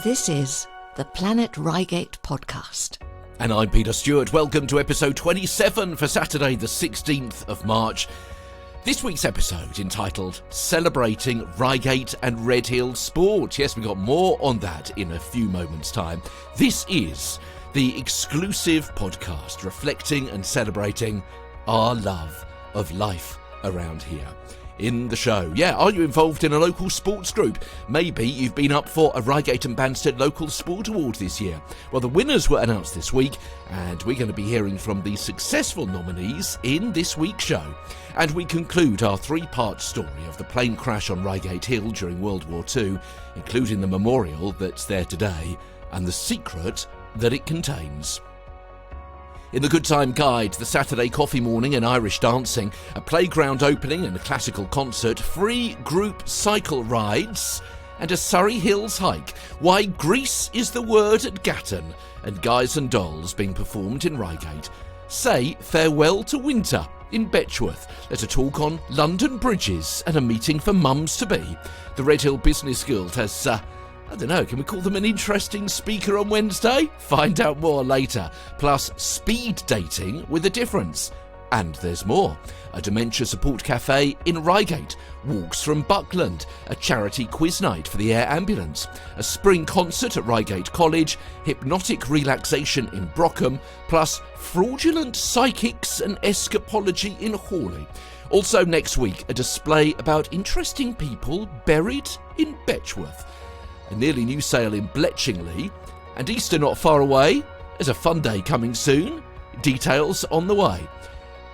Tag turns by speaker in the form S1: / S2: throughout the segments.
S1: This is the Planet Reigate podcast.
S2: And I'm Peter Stewart. Welcome to episode 27 for Saturday the 16th of March. This week's episode entitled Celebrating Reigate and Redhill Sports. Yes, we've got more on that in a few moments' time. This is the exclusive podcast reflecting and celebrating our love of life around here. In the show, are you involved in a local sports group? Maybe you've been up for a Reigate and Banstead Local Sport Award this year. Well, the winners were announced this week, and we're going to be hearing from the successful nominees in this week's show. And we conclude our three-part story of the plane crash on Reigate Hill during World War II, including the memorial that's there today and the secret that it contains. In the Good Time Guide, the Saturday coffee morning and Irish dancing, a playground opening and a classical concert, free group cycle rides, and a Surrey Hills hike. Why Greece is the word at Gatton, and Guys and Dolls being performed in Reigate. Say farewell to winter in Betchworth. There's a talk on London bridges and a meeting for mums-to-be. The Redhill Business Guild has can we call them an interesting speaker on Wednesday? Find out more later. Plus, speed dating with a difference. And there's more. A dementia support cafe in Reigate. Walks from Buckland. A charity quiz night for the air ambulance. A spring concert at Reigate College. Hypnotic relaxation in Brockham. Plus, fraudulent psychics and escapology in Hawley. Also next week, a display about interesting people buried in Betchworth. A nearly new sale in Bletchingley, and Easter not far away. There's a fun day coming soon. Details on the way.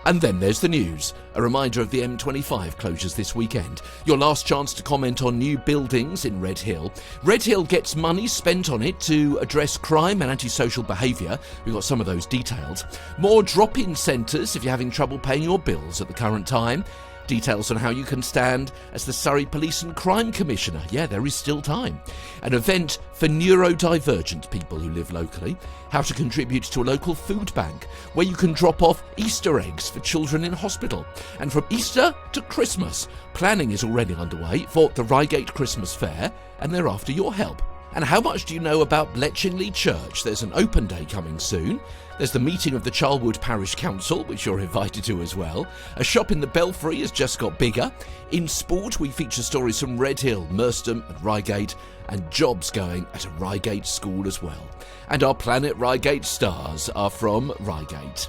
S2: And then there's the news. A reminder of the M25 closures this weekend. Your last chance to comment on new buildings in Redhill. Redhill gets money spent on it to address crime and antisocial behaviour. We've got some of those details. More drop-in centres if you're having trouble paying your bills at the current time. Details on how you can stand as the Surrey Police and Crime Commissioner. There is still time. An event for neurodivergent people who live locally. How to contribute to a local food bank, where you can drop off Easter eggs for children in hospital. And from Easter to Christmas, planning is already underway for the Reigate Christmas Fair, and they're after your help. And how much do you know about Bletchingley Church? There's an open day coming soon. There's the meeting of the Charlwood Parish Council, which you're invited to as well. A shop in the Belfry has just got bigger. In sport, we feature stories from Redhill, Merstham and Reigate, and jobs going at a Reigate school as well. And our Planet Reigate stars are from Reigate.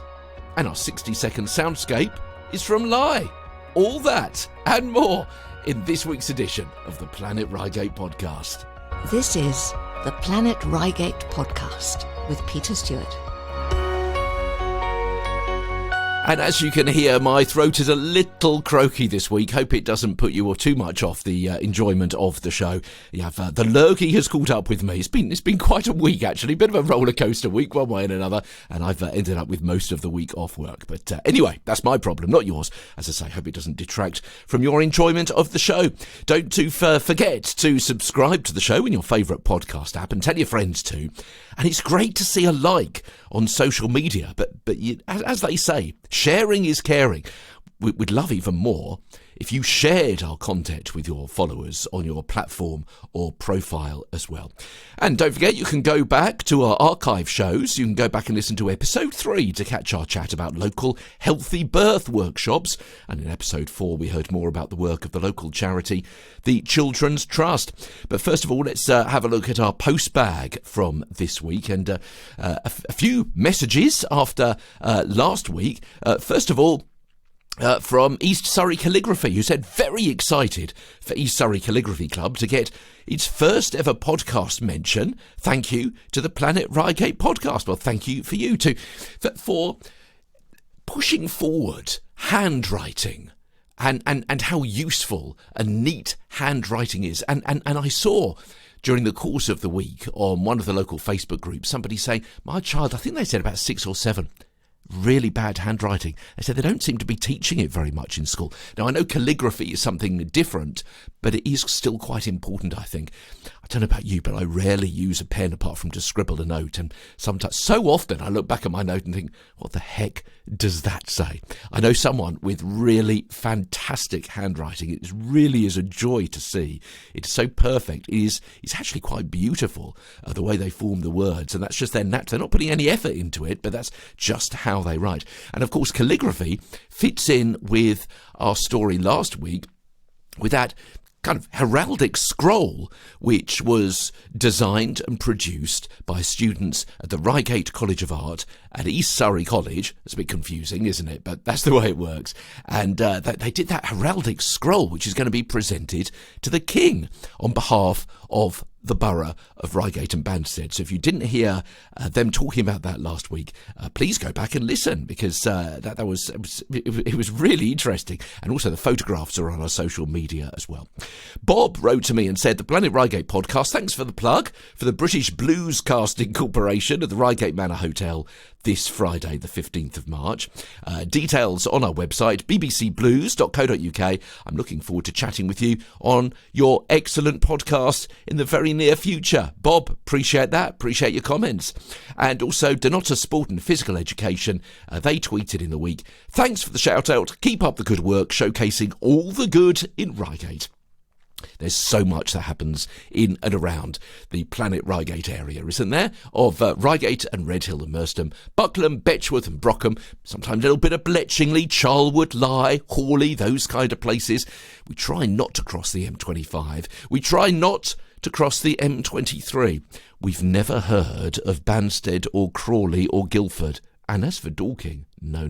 S2: And our 60-second soundscape is from Leigh. All that and more in this week's edition of the Planet Reigate podcast.
S1: This is the Planet Reigate podcast with Peter Stewart.
S2: And as you can hear, my throat is a little croaky this week. Hope it doesn't put you too much off the enjoyment of the show. You have the lurgy has caught up with me. It's been quite a week, actually. Bit of a roller coaster week, one way and another. And I've ended up with most of the week off work. But anyway, that's my problem, not yours. As I say, hope it doesn't detract from your enjoyment of the show. Don't forget to subscribe to the show in your favourite podcast app and tell your friends too. And it's great to see a like on social media. But as they say, sharing is caring. We'd love even more if you shared our content with your followers on your platform or profile as well. And don't forget, you can go back to our archive shows. You can go back and listen to episode 3 to catch our chat about local healthy birth workshops. And in episode 4, we heard more about the work of the local charity, the Children's Trust. But first of all, let's have a look at our post bag from this week. And a few messages after last week. First of all, from East Surrey Calligraphy, who said very excited for East Surrey Calligraphy Club to get its first ever podcast mention. Thank you to the Planet Reigate podcast. Well, thank you for you too for pushing forward handwriting and how useful and neat handwriting is. And I saw during the course of the week on one of the local Facebook groups somebody saying, my child, I think they said about 6 or 7, really bad handwriting. They said they don't seem to be teaching it very much in school. Now, I know calligraphy is something different, but it is still quite important, I think. I don't know about you, but I rarely use a pen apart from to scribble a note. And sometimes, so often, I look back at my note and think, what the heck does that say? I know someone with really fantastic handwriting. It really is a joy to see. It's so perfect. It's actually quite beautiful, the way they form the words. And that's just their knack. They're not putting any effort into it, but that's just how they write. And of course, calligraphy fits in with our story last week with that kind of heraldic scroll, which was designed and produced by students at the Reigate College of Art at East Surrey College. It's a bit confusing, isn't it? But that's the way it works. And they did that heraldic scroll, which is going to be presented to the King on behalf of the borough of Reigate and Banstead. So if you didn't hear them talking about that last week, please go back and listen, because it was really interesting. And also the photographs are on our social media as well. Bob wrote to me and said, the Planet Reigate podcast, thanks for the plug for the British Blues Casting Corporation at the Reigate Manor Hotel this Friday, the 15th of March. Details on our website, bbcblues.co.uk. I'm looking forward to chatting with you on your excellent podcast in the very near future. Bob, appreciate that. Appreciate your comments. And also, Donata Sport and Physical Education, they tweeted in the week, thanks for the shout out. Keep up the good work, showcasing all the good in Reigate. There's so much that happens in and around the Planet Reigate area, isn't there? Of Reigate and Redhill and Merstham, Buckland, Betchworth and Brockham, sometimes a little bit of Bletchingley, Charlwood, Leigh, Hawley, those kind of places. We try not to cross the M25. We try not to cross the M23. We've never heard of Banstead or Crawley or Guildford. And as for Dorking, no.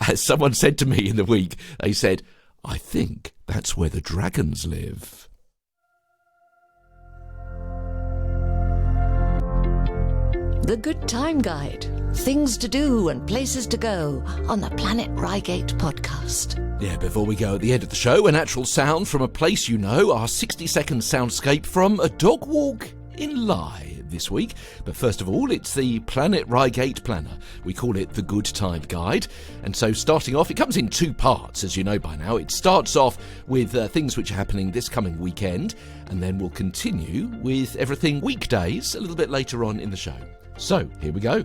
S2: As someone said to me in the week, they said, I think that's where the dragons live.
S1: The Good Time Guide. Things to do and places to go on the Planet Reigate podcast.
S2: Yeah, before we go at the end of the show, a natural sound from a place you know, our 60-second soundscape from a dog walk in Leigh this week. But first of all, it's the Planet Reigate Planner. We call it the Good Time Guide. And so starting off, it comes in two parts, as you know by now. It starts off with things which are happening this coming weekend, and then we'll continue with everything weekdays a little bit later on in the show. So, here we go.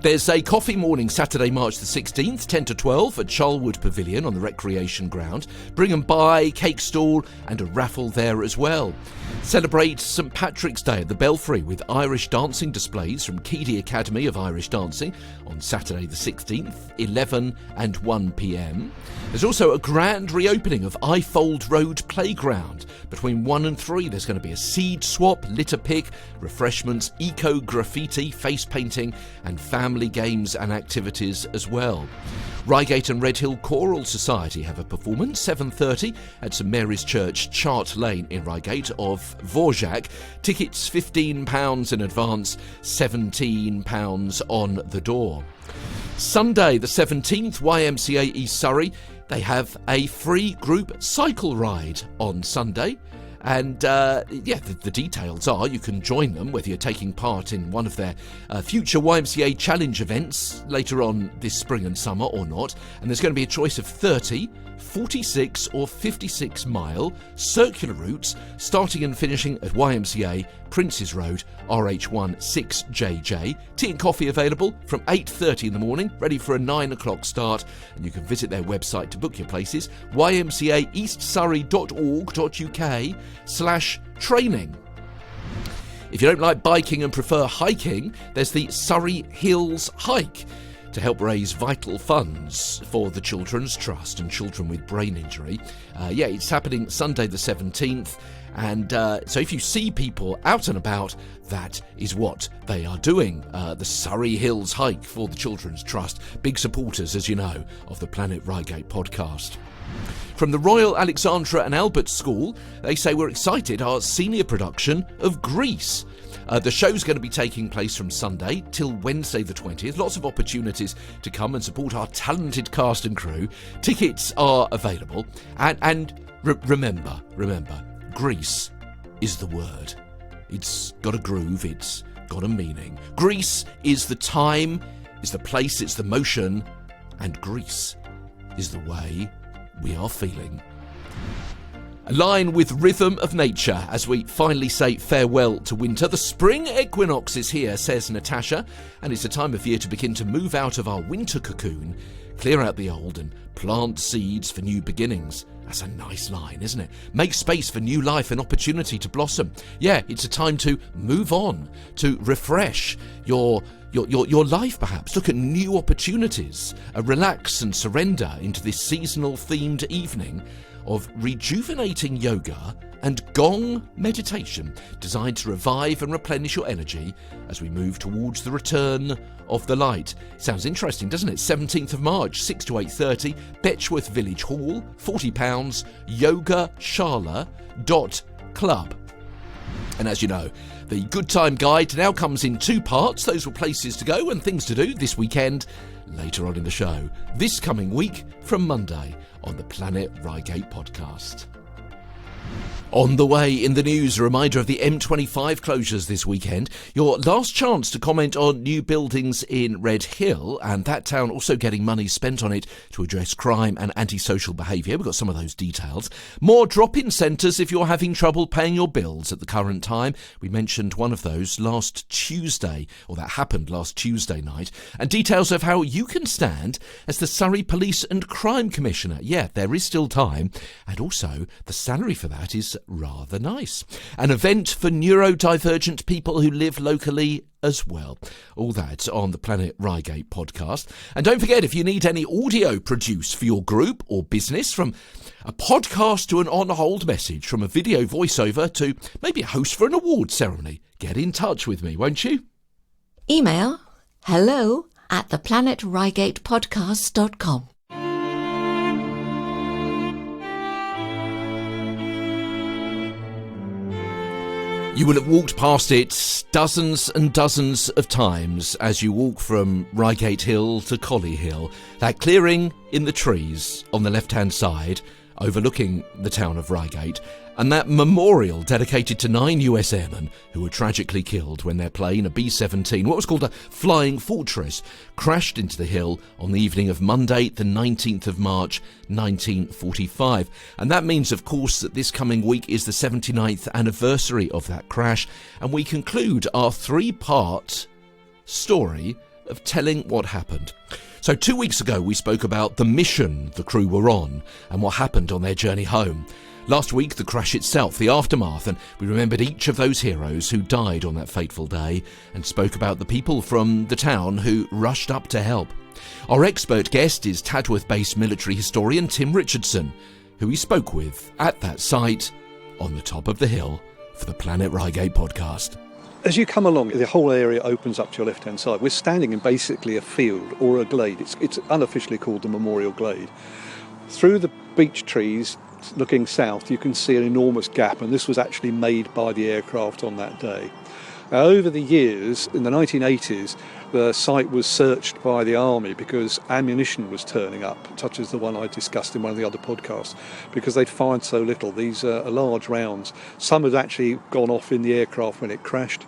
S2: There's a coffee morning Saturday, March the 16th, 10 to 12 at Charlwood Pavilion on the recreation ground. Bring and buy, cake stall and a raffle there as well. Celebrate St Patrick's Day at the Belfry with Irish dancing displays from Keady Academy of Irish Dancing on Saturday the 16th, 11 and 1 p.m. There's also a grand reopening of Ifold Road Playground. Between 1 and 3 there's going to be a seed swap, litter pick, refreshments, eco-graffiti, face painting and family games and activities as well. Reigate and Redhill Choral Society have a performance, 7:30 at St Mary's Church, Chart Lane in Reigate of Vorjak. Tickets £15 in advance, £17 on the door. Sunday the 17th, YMCA East Surrey, they have a free group cycle ride on Sunday. And the details are you can join them whether you're taking part in one of their future YMCA challenge events later on this spring and summer or not. And there's going to be a choice of 30, 46 or 56 mile circular routes starting and finishing at YMCA Princes Road, RH1 6JJ. Tea and coffee available from 8:30 in the morning, ready for a 9 o'clock start. And you can visit their website to book your places, ymcaeastsurrey.org.uk/training. If you don't like biking and prefer hiking, there's the Surrey Hills Hike to help raise vital funds for the Children's Trust and children with brain injury. It's happening Sunday the 17th. And so if you see people out and about, that is what they are doing. The Surrey Hills Hike for the Children's Trust. Big supporters, as you know, of the Planet Reigate podcast. From the Royal Alexandra and Albert School, they say we're excited, our senior production of Grease. The show's going to be taking place from Sunday till Wednesday the 20th. Lots of opportunities to come and support our talented cast and crew. Tickets are available. And remember, Grease is the word. It's got a groove, it's got a meaning. Grease is the time, is the place, it's the motion, and Grease is the way we are feeling. Align with rhythm of nature as we finally say farewell to winter. The spring equinox is here, says Natasha, and it's a time of year to begin to move out of our winter cocoon, clear out the old and plant seeds for new beginnings. That's a nice line, isn't it? Make space for new life and opportunity to blossom. Yeah, it's a time to move on, to refresh your life perhaps. Look at new opportunities. Relax and surrender into this seasonal themed evening of rejuvenating yoga and gong meditation designed to revive and replenish your energy as we move towards the return of the light. Sounds interesting, doesn't it? 17th of March, 6 to 8:30, Betchworth Village Hall, £40, yogashala.club. And as you know, the Good Time Guide now comes in two parts. Those were places to go and things to do this weekend. Later on in the show, this coming week from Monday on the Planet Reigate podcast. On the way in the news, a reminder of the M25 closures this weekend. Your last chance to comment on new buildings in Redhill, and that town also getting money spent on it to address crime and antisocial behaviour. We've got some of those details. More drop-in centres if you're having trouble paying your bills at the current time. We mentioned one of those last Tuesday, or that happened last Tuesday night. And details of how you can stand as the Surrey Police and Crime Commissioner. Yeah, there is still time. And also, the salary for that is rather nice. An event for neurodivergent people who live locally as well. All that on the Planet Reigate podcast. And don't forget, if you need any audio produced for your group or business, from a podcast to an on-hold message, from a video voiceover to maybe a host for an award ceremony, get in touch with me, won't you?
S1: Email hello@theplanetreigatepodcast.com.
S2: You will have walked past it dozens and dozens of times as you walk from Reigate Hill to Collie Hill. That clearing in the trees on the left-hand side, overlooking the town of Reigate, and that memorial dedicated to 9 US airmen who were tragically killed when their plane, a B-17, what was called a Flying Fortress, crashed into the hill on the evening of Monday, the 19th of March, 1945. And that means, of course, that this coming week is the 79th anniversary of that crash, and we conclude our three-part story of telling what happened. So 2 weeks ago, we spoke about the mission the crew were on and what happened on their journey home. Last week, the crash itself, the aftermath, and we remembered each of those heroes who died on that fateful day and spoke about the people from the town who rushed up to help. Our expert guest is Tadworth-based military historian Tim Richardson, who we spoke with at that site on the top of the hill for the Planet Reigate podcast.
S3: As you come along, the whole area opens up to your left-hand side. We're standing in basically a field or a glade. It's unofficially called the Memorial Glade. Through the beech trees, looking south, you can see an enormous gap, and this was actually made by the aircraft on that day. Now, over the years, in the 1980s, the site was searched by the army because ammunition was turning up, such as the one I discussed in one of the other podcasts, because they'd fired so little. These are large rounds. Some had actually gone off in the aircraft when it crashed,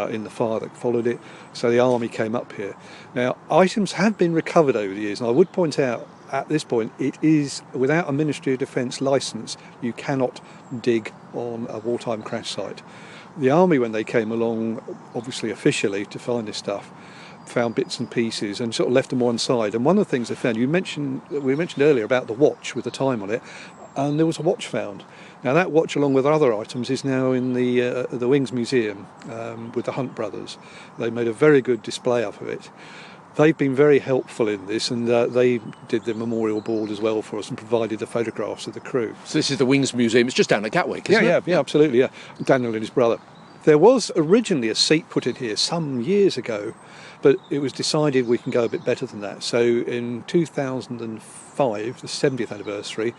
S3: in the fire that followed it, so the army came up here. Now, items have been recovered over the years, and I would point out at this point, it is, without a Ministry of Defence licence, you cannot dig on a wartime crash site. The army, when they came along, obviously officially, to find this stuff, found bits and pieces and sort of left them on one side. And one of the things they found, we mentioned earlier about the watch with the time on it, and there was a watch found. Now that watch, along with other items, is now in the Wings Museum with the Hunt brothers. They made a very good display of it. They've been very helpful in this, and they did the memorial board as well for us and provided the photographs of the crew.
S2: So this is the Wings Museum. It's just down at Gatwick, isn't it?
S3: Yeah, absolutely, yeah. Daniel and his brother. There was originally a seat put in here some years ago, but it was decided we can go a bit better than that. So in 2005, the 70th anniversary,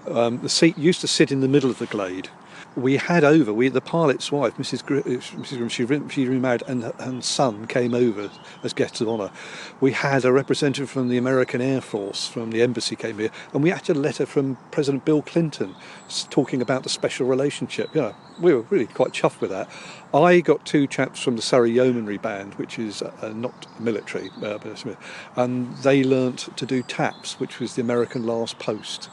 S3: the seat used to sit in the middle of the glade. We had the pilot's wife, Mrs. Grimm, she remarried, and son came over as guests of honour. We had a representative from the American Air Force, from the embassy, came here, and we had a letter from President Bill Clinton talking about the special relationship. Yeah, we were really quite chuffed with that. I got two chaps from the Surrey Yeomanry Band, which is not military, and they learnt to do taps, which was the American last post.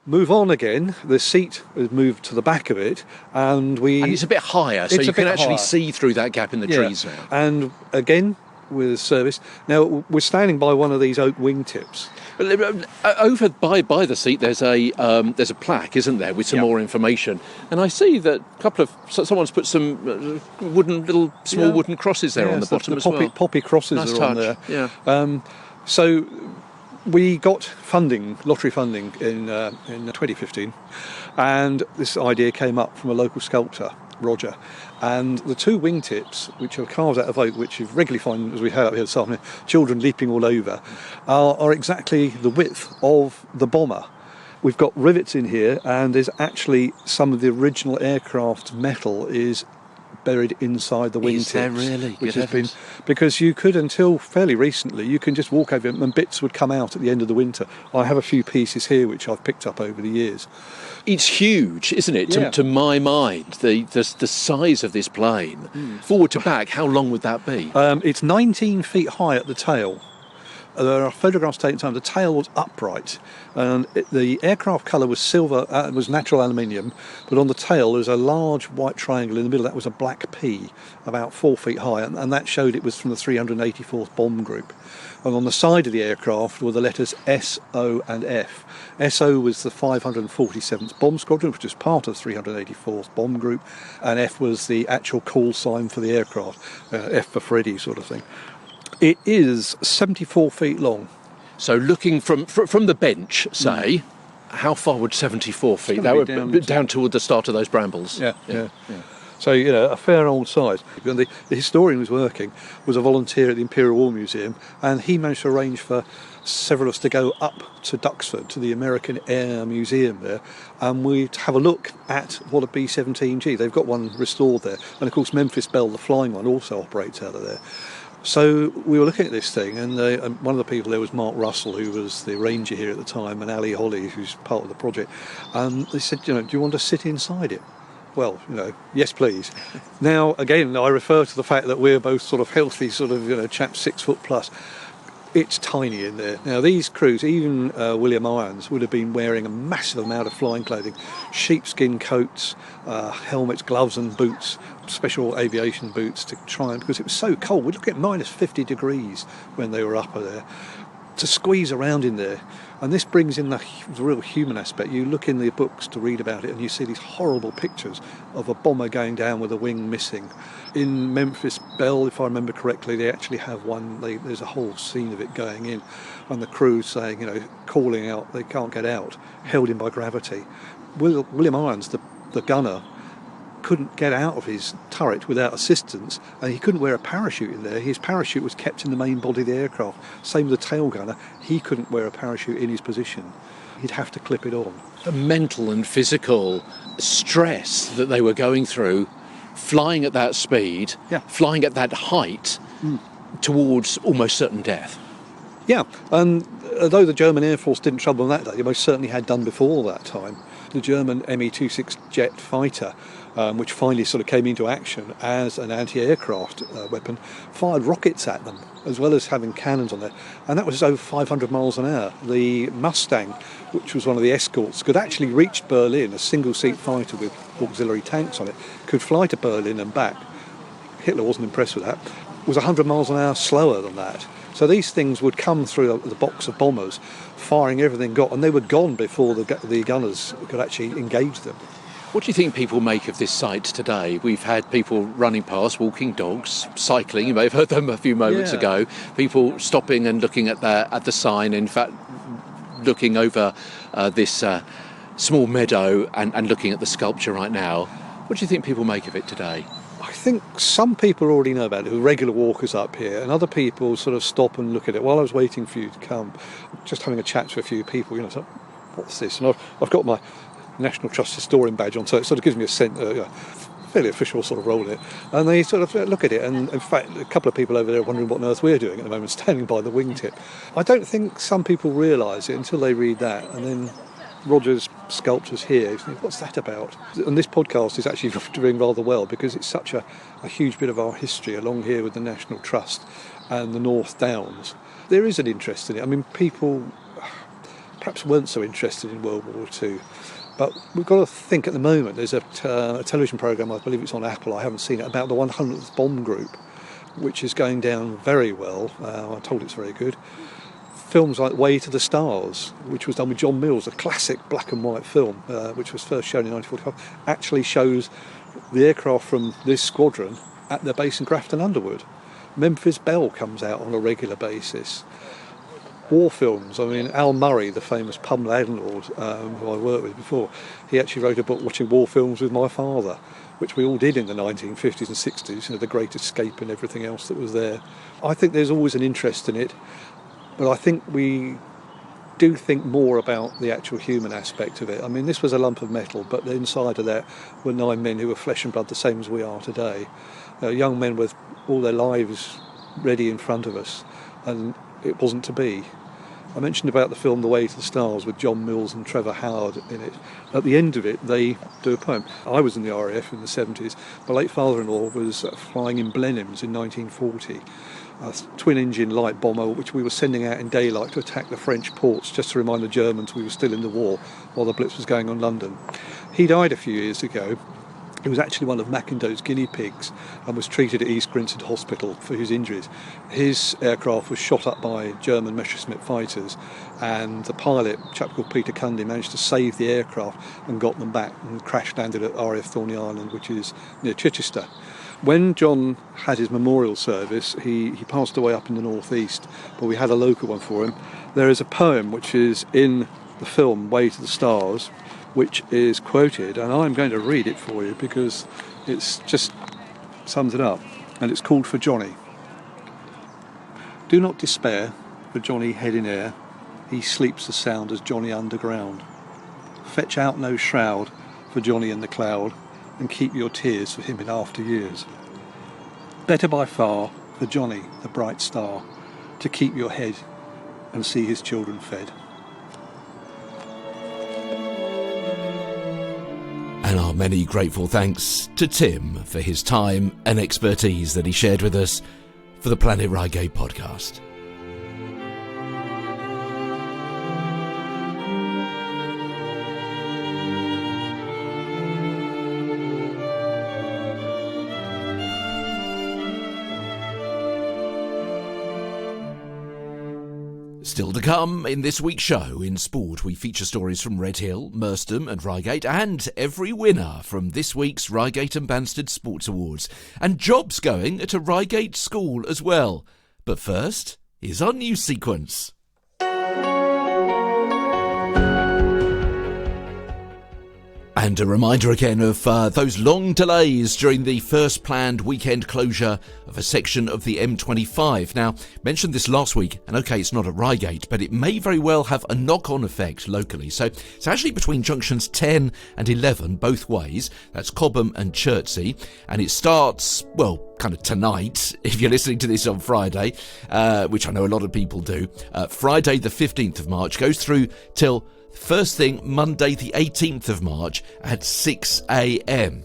S3: Move on again, the seat has moved to the back of it, and
S2: it's a bit higher, so you can actually see through that gap in the trees now.
S3: And again, with service. Now, we're standing by one of these oak wingtips.
S2: Over by the seat, there's a plaque, isn't there, with some more information. And I see that someone's put some small wooden crosses there on the bottom as well.
S3: Poppy crosses
S2: nice
S3: are
S2: touch.
S3: on there.
S2: Yeah.
S3: So we got lottery funding in 2015, and this idea came up from a local sculptor, Roger, and the two wingtips, which are carved out of oak, which you regularly find, as we had up here this afternoon, children leaping all over, are exactly the width of the bomber. We've got rivets in here, and there's actually some of the original aircraft metal is buried inside the wingtips.
S2: Is there really?
S3: Which has been, because you could, until fairly recently, you can just walk over and bits would come out at the end of the winter. I have a few pieces here which I've picked up over the years.
S2: It's huge, isn't it?
S3: Yeah.
S2: To my mind, the size of this plane, forward to back, how long would that be?
S3: It's 19 feet high at the tail. There are photographs taken at the time. The tail was upright, and the aircraft colour was silver. It was natural aluminium, but on the tail there was a large white triangle in the middle. That was a black P, about 4 feet high, and that showed it was from the 384th Bomb Group. And on the side of the aircraft were the letters S, O, and F. SO was the 547th Bomb Squadron, which was part of the 384th Bomb Group, and F was the actual call sign for the aircraft, F for Freddy sort of thing. It is 74 feet long.
S2: So looking from the bench, say, how far would 74 feet? That would down toward the start of those brambles.
S3: Yeah. So, a fair old size. And the historian who was a volunteer at the Imperial War Museum, and he managed to arrange for several of us to go up to Duxford, to the American Air Museum there, and we'd have a look at what a B-17G. They've got one restored there. And, of course, Memphis Belle, the flying one, also operates out of there. So we were looking at this thing, and one of the people there was Mark Russell, who was the ranger here at the time, and Ali Holly, who's part of the project. And they said, do you want to sit inside it? Well, yes, please. Now, again, I refer to the fact that we're both sort of healthy, chaps 6 foot plus. It's tiny in there. Now, these crews, even William Irons, would have been wearing a massive amount of flying clothing, sheepskin coats, helmets, gloves and boots, special aviation boots to try and, because it was so cold. We'd look at minus 50 degrees when they were up there, to squeeze around in there. And this brings in the real human aspect. You look in the books to read about it, and you see these horrible pictures of a bomber going down with a wing missing. In Memphis Belle, if I remember correctly, they actually have one. There's a whole scene of it going in, and the crew saying, calling out, they can't get out, held in by gravity. William Irons, the gunner, couldn't get out of his turret without assistance, and he couldn't wear a parachute in there. His parachute was kept in the main body of the aircraft. Same with the tail gunner. He couldn't wear a parachute in his position. He'd have to clip it on.
S2: The mental and physical stress that they were going through, flying at that speed, flying at that height, towards almost certain death.
S3: Yeah, and although the German Air Force didn't trouble them that day, they most certainly had done before that time. The German Me-26 jet fighter, which finally sort of came into action as an anti-aircraft weapon, fired rockets at them, as well as having cannons on there. And that was over 500 miles an hour. The Mustang, which was one of the escorts, could actually reach Berlin, a single-seat fighter with auxiliary tanks on it, could fly to Berlin and back. Hitler wasn't impressed with that. It was 100 miles an hour slower than that. So these things would come through the box of bombers, firing everything got, and they were gone before the gunners could actually engage them.
S2: What do you think people make of this site today? We've had people running past, walking dogs, cycling. You may have heard them a few moments ago. People stopping and looking at the sign. In fact, looking over this small meadow and looking at the sculpture right now. What do you think people make of it today?
S3: I think some people already know about it, who are regular walkers up here, and other people sort of stop and look at it. While I was waiting for you to come, just having a chat to a few people, so what's this? And I've got my National Trust historian badge on, so it sort of gives me a sense, fairly official sort of role in it. And they sort of look at it, and in fact, a couple of people over there are wondering what on earth we're doing at the moment, standing by the wingtip. I don't think some people realise it until they read that, and then Roger's sculptures here, you think, what's that about? And this podcast is actually doing rather well, because it's such a huge bit of our history along here with the National Trust and the North Downs. There is an interest in it. I mean, people, perhaps weren't so interested in World War II. But we've got to think at the moment, there's a television programme, I believe it's on Apple, I haven't seen it, about the 100th Bomb Group, which is going down very well. I'm told it's very good. Films like Way to the Stars, which was done with John Mills, a classic black and white film, which was first shown in 1945, actually shows the aircraft from this squadron at their base in Grafton Underwood. Memphis Belle comes out on a regular basis. War films, I mean, Al Murray, the famous pub landlord who I worked with before, he actually wrote a book watching war films with my father, which we all did in the 1950s and 60s, The Great Escape and everything else that was there. I think there's always an interest in it, but I think we do think more about the actual human aspect of it. I mean, this was a lump of metal, but inside of that were 9 men who were flesh and blood, the same as we are today. Young men with all their lives ready in front of us, and it wasn't to be. I mentioned about the film The Way to the Stars with John Mills and Trevor Howard in it. At the end of it, they do a poem. I was in the RAF in the 70s. My late father-in-law was flying in Blenheims in 1940, a twin-engine light bomber which we were sending out in daylight to attack the French ports, just to remind the Germans we were still in the war while the Blitz was going on London. He died a few years ago. He was actually one of Mackindow's guinea pigs and was treated at East Grinstead Hospital for his injuries. His aircraft was shot up by German Messerschmitt fighters, and the pilot, a chap called Peter Cundy, managed to save the aircraft and got them back and crash landed at RAF Thorney Island, which is near Chichester. When John had his memorial service, he passed away up in the northeast, but we had a local one for him. There is a poem which is in the film Way to the Stars, which is quoted, and I'm going to read it for you because it's just sums it up, and it's called For Johnny. Do not despair for Johnny head in air, he sleeps as sound as Johnny underground. Fetch out no shroud for Johnny in the cloud, and keep your tears for him in after years. Better by far for Johnny, the bright star, to keep your head and see his children fed.
S2: And our many grateful thanks to Tim for his time and expertise that he shared with us for the Planet Reigate podcast. Still to come in this week's show. In sport, we feature stories from Redhill, Merstham and Reigate, and every winner from this week's Reigate and Banstead Sports Awards, and jobs going at a Reigate school as well. But first, here's our news sequence. And a reminder again of those long delays during the first planned weekend closure of a section of the M25. Now, mentioned this last week, and okay, it's not at Reigate, but it may very well have a knock-on effect locally. So it's actually between junctions 10 and 11, both ways. That's Cobham and Chertsey. And it starts, well, kind of tonight, if you're listening to this on Friday, which I know a lot of people do. Friday the 15th of March goes through till first thing Monday the 18th of March at 6 a.m.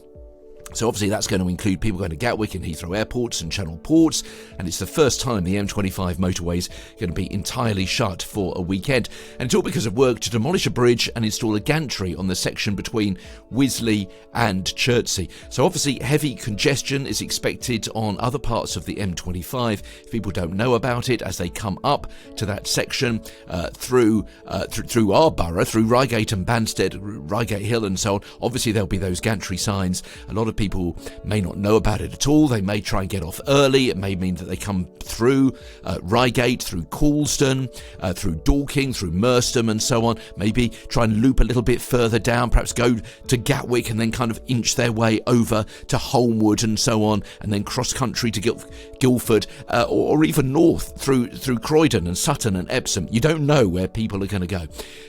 S2: So obviously that's going to include people going to Gatwick and Heathrow airports and Channel ports, and it's the first time the M25 motorway is going to be entirely shut for a weekend. And it's all because of work to demolish a bridge and install a gantry on the section between Wisley and Chertsey. So obviously heavy congestion is expected on other parts of the M25. If people don't know about it, as they come up to that section through our borough, through Reigate and Banstead, Reigate Hill and so on, obviously there'll be those gantry signs. A lot of people may not know about it at all. They may try and get off early. It may mean that they come through Reigate, through Coulston, through Dorking, through Merstham and so on. Maybe try and loop a little bit further down, perhaps go to Gatwick and then kind of inch their way over to Holmwood and so on, and then cross country to Guildford, or even north through Croydon and Sutton and Epsom. You don't know where people are going to go.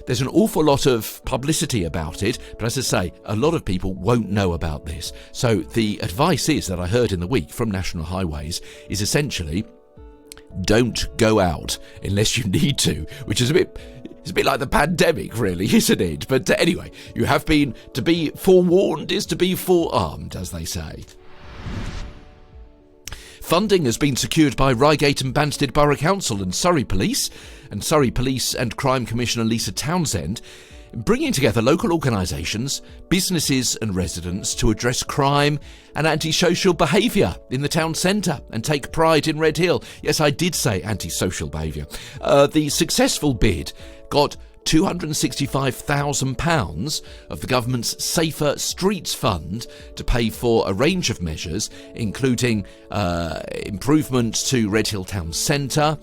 S2: There's an awful lot of publicity about it, but as I say, a lot of people won't know about this. So the advice is that I heard in the week from National Highways is essentially don't go out unless you need to, which is a bit like the pandemic, really, isn't it? But anyway, you have been, to be forewarned is to be forearmed, as they say. Funding has been secured by Reigate and Banstead Borough Council and Surrey Police and Crime Commissioner Lisa Townsend, bringing together local organisations, businesses and residents to address crime and antisocial behaviour in the town centre and take pride in Redhill. Yes, I did say antisocial behaviour. The successful bid got £265,000 of the government's Safer Streets Fund to pay for a range of measures, including improvements to Redhill Town Centre,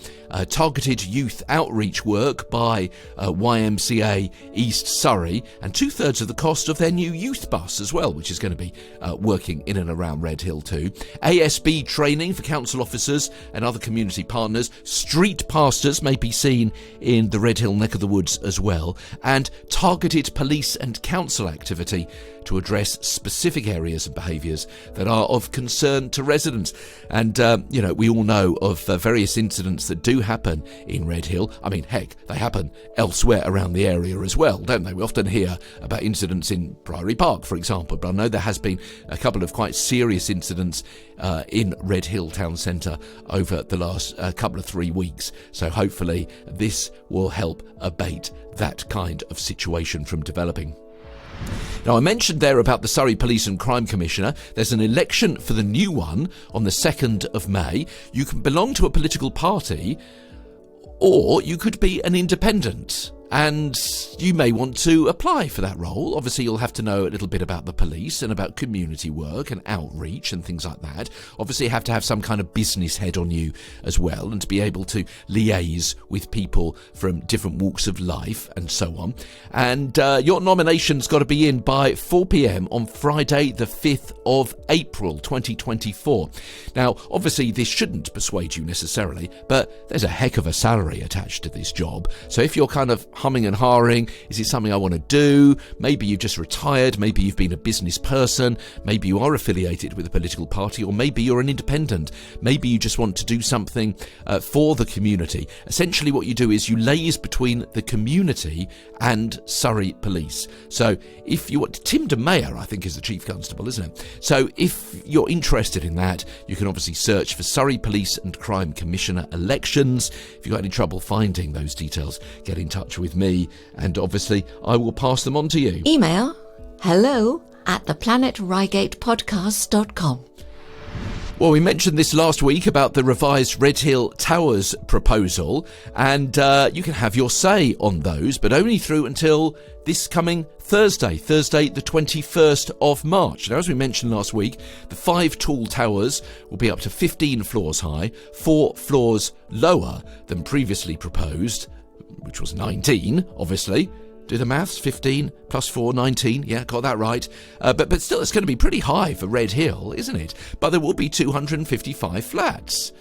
S2: targeted youth outreach work by YMCA East Surrey, and 2/3 of the cost of their new youth bus as well, which is going to be working in and around Redhill too. ASB training for council officers and other community partners. Street pastors may be seen in the Redhill neck of the woods as well, and targeted police and council activity to address specific areas and behaviours that are of concern to residents. And, we all know of various incidents that do happen in Redhill. I mean, heck, they happen elsewhere around the area as well, don't they? We often hear about incidents in Priory Park, for example, but I know there has been a couple of quite serious incidents in Redhill Town Centre over the last couple of 3 weeks. So hopefully this will help abate that kind of situation from developing. Now, I mentioned there about the Surrey Police and Crime Commissioner. There's an election for the new one on the 2nd of May. You can belong to a political party, or you could be an independent. And you may want to apply for that role. Obviously, you'll have to know a little bit about the police and about community work and outreach and things like that. Obviously, you have to have some kind of business head on you as well, and to be able to liaise with people from different walks of life and so on. And your nomination's got to be in by 4 p.m. on Friday, the 5th of April, 2024. Now, obviously, this shouldn't persuade you necessarily, but there's a heck of a salary attached to this job. So if you're kind of humming and hawing, is it something I want to do? Maybe you've just retired, maybe you've been a business person, maybe you are affiliated with a political party, or maybe you're an independent. Maybe you just want to do something for the community. Essentially what you do is you liaise between the community and Surrey Police. So if you want, Tim Mayer, I think, is the Chief Constable, isn't it? So if you're interested in that, you can obviously search for Surrey Police and Crime Commissioner elections. If you've got any trouble finding those details, get in touch with me, and obviously I will pass them on to you.
S1: Email hello@theplanetreigatepodcast.com.
S2: Well, we mentioned this last week about the revised Redhill Towers proposal, and you can have your say on those, but only through until this coming Thursday the 21st of March. Now, as we mentioned last week, the 5 tall towers will be up to 15 floors high, 4 floors lower than previously proposed, which was 19, obviously. Do the maths, 15 plus 4, 19. Yeah, got that right. But still, it's going to be pretty high for Redhill, isn't it? But there will be 255 flats.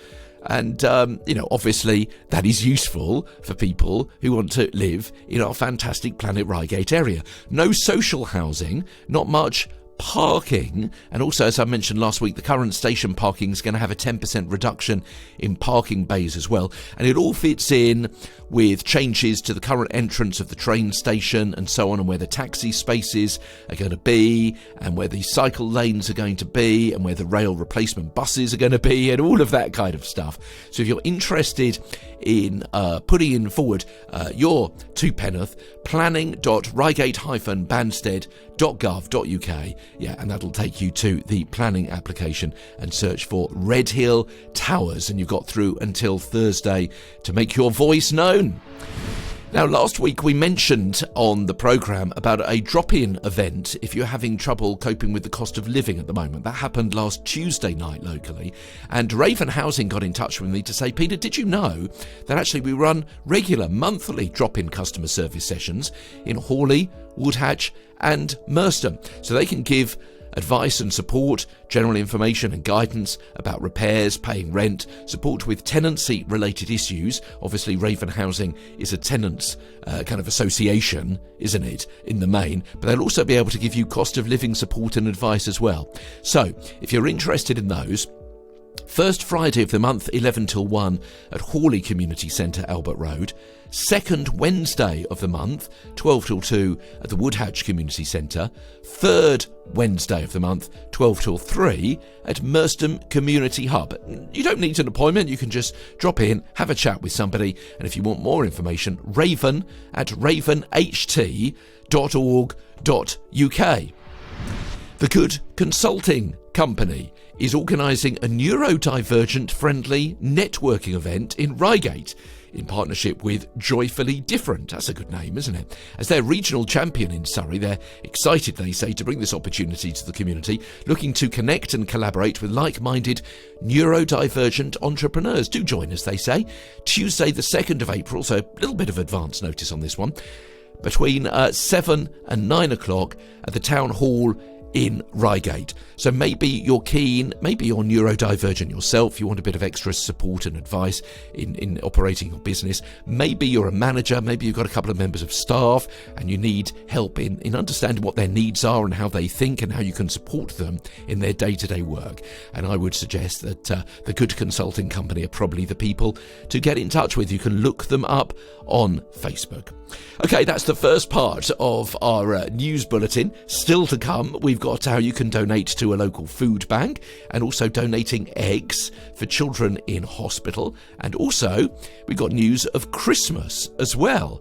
S2: And, obviously, that is useful for people who want to live in our fantastic Planet Reigate area. No social housing, not much parking, and also, as I mentioned last week, the current station parking is going to have a 10% reduction in parking bays as well, and it all fits in with changes to the current entrance of the train station and so on, and where the taxi spaces are going to be, and where the cycle lanes are going to be, and where the rail replacement buses are going to be, and all of that kind of stuff. So if you're interested in putting in forward your twopenneth, planning.reigate-banstead.gov.uk, yeah, and that'll take you to the planning application, and search for Redhill Towers, and you've got through until Thursday to make your voice known. Now, last week we mentioned on the programme about a drop-in event if you're having trouble coping with the cost of living at the moment. That happened last Tuesday night locally, and Raven Housing got in touch with me to say, Peter, did you know that actually we run regular monthly drop-in customer service sessions in Hawley, Woodhatch and Merstham, so they can give advice and support, general information and guidance about repairs, paying rent, support with tenancy related issues. Obviously, Raven Housing is a tenants kind of association, isn't it, in the main, but they'll also be able to give you cost of living support and advice as well. So if you're interested in those, First Friday of the month, 11 till 1 at Hawley Community Centre, Albert Road. Second Wednesday of the month, 12 till 2 at the Woodhatch Community Centre. Third Wednesday of the month, 12 till 3 at Merstham Community Hub. You don't need an appointment, you can just drop in, have a chat with somebody, and if you want more information, raven@ravenht.org.uk. The Good Consulting Company is organising a neurodivergent-friendly networking event in Reigate in partnership with Joyfully Different. That's a good name, isn't it? As their regional champion in Surrey, they're excited, they say, to bring this opportunity to the community, looking to connect and collaborate with like-minded neurodivergent entrepreneurs. Do join us, they say. Tuesday the 2nd of April, so a little bit of advance notice on this one, between 7 and 9 o'clock at the Town Hall in Reigate. So maybe you're keen, maybe you're neurodivergent yourself, you want a bit of extra support and advice in operating your business. Maybe you're a manager, maybe you've got a couple of members of staff and you need help in understanding what their needs are and how they think and how you can support them in their day-to-day work. And I would suggest that the Good Consulting Company are probably the people to get in touch with. You can look them up on Facebook. Okay, that's the first part of our news bulletin. Still to come, we've got how you can donate to a local food bank and also donating eggs for children in hospital. And also, we've got news of Christmas as well.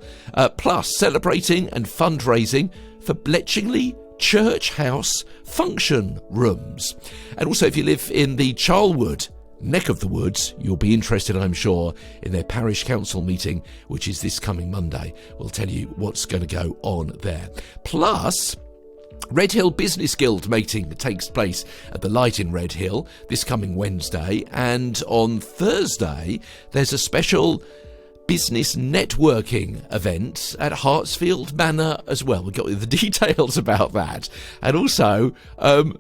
S2: Plus, celebrating and fundraising for Bletchingley Church House function rooms. And also, if you live in the Charlwood neck of the woods, you'll be interested, I'm sure, in their parish council meeting, which is this coming Monday. We'll tell you what's going to go on there. Plus, Redhill Business Guild meeting takes place at the Light in Redhill this coming Wednesday, and on Thursday there's a special business networking event at Hartsfield Manor as well. We've got the details about that. And also,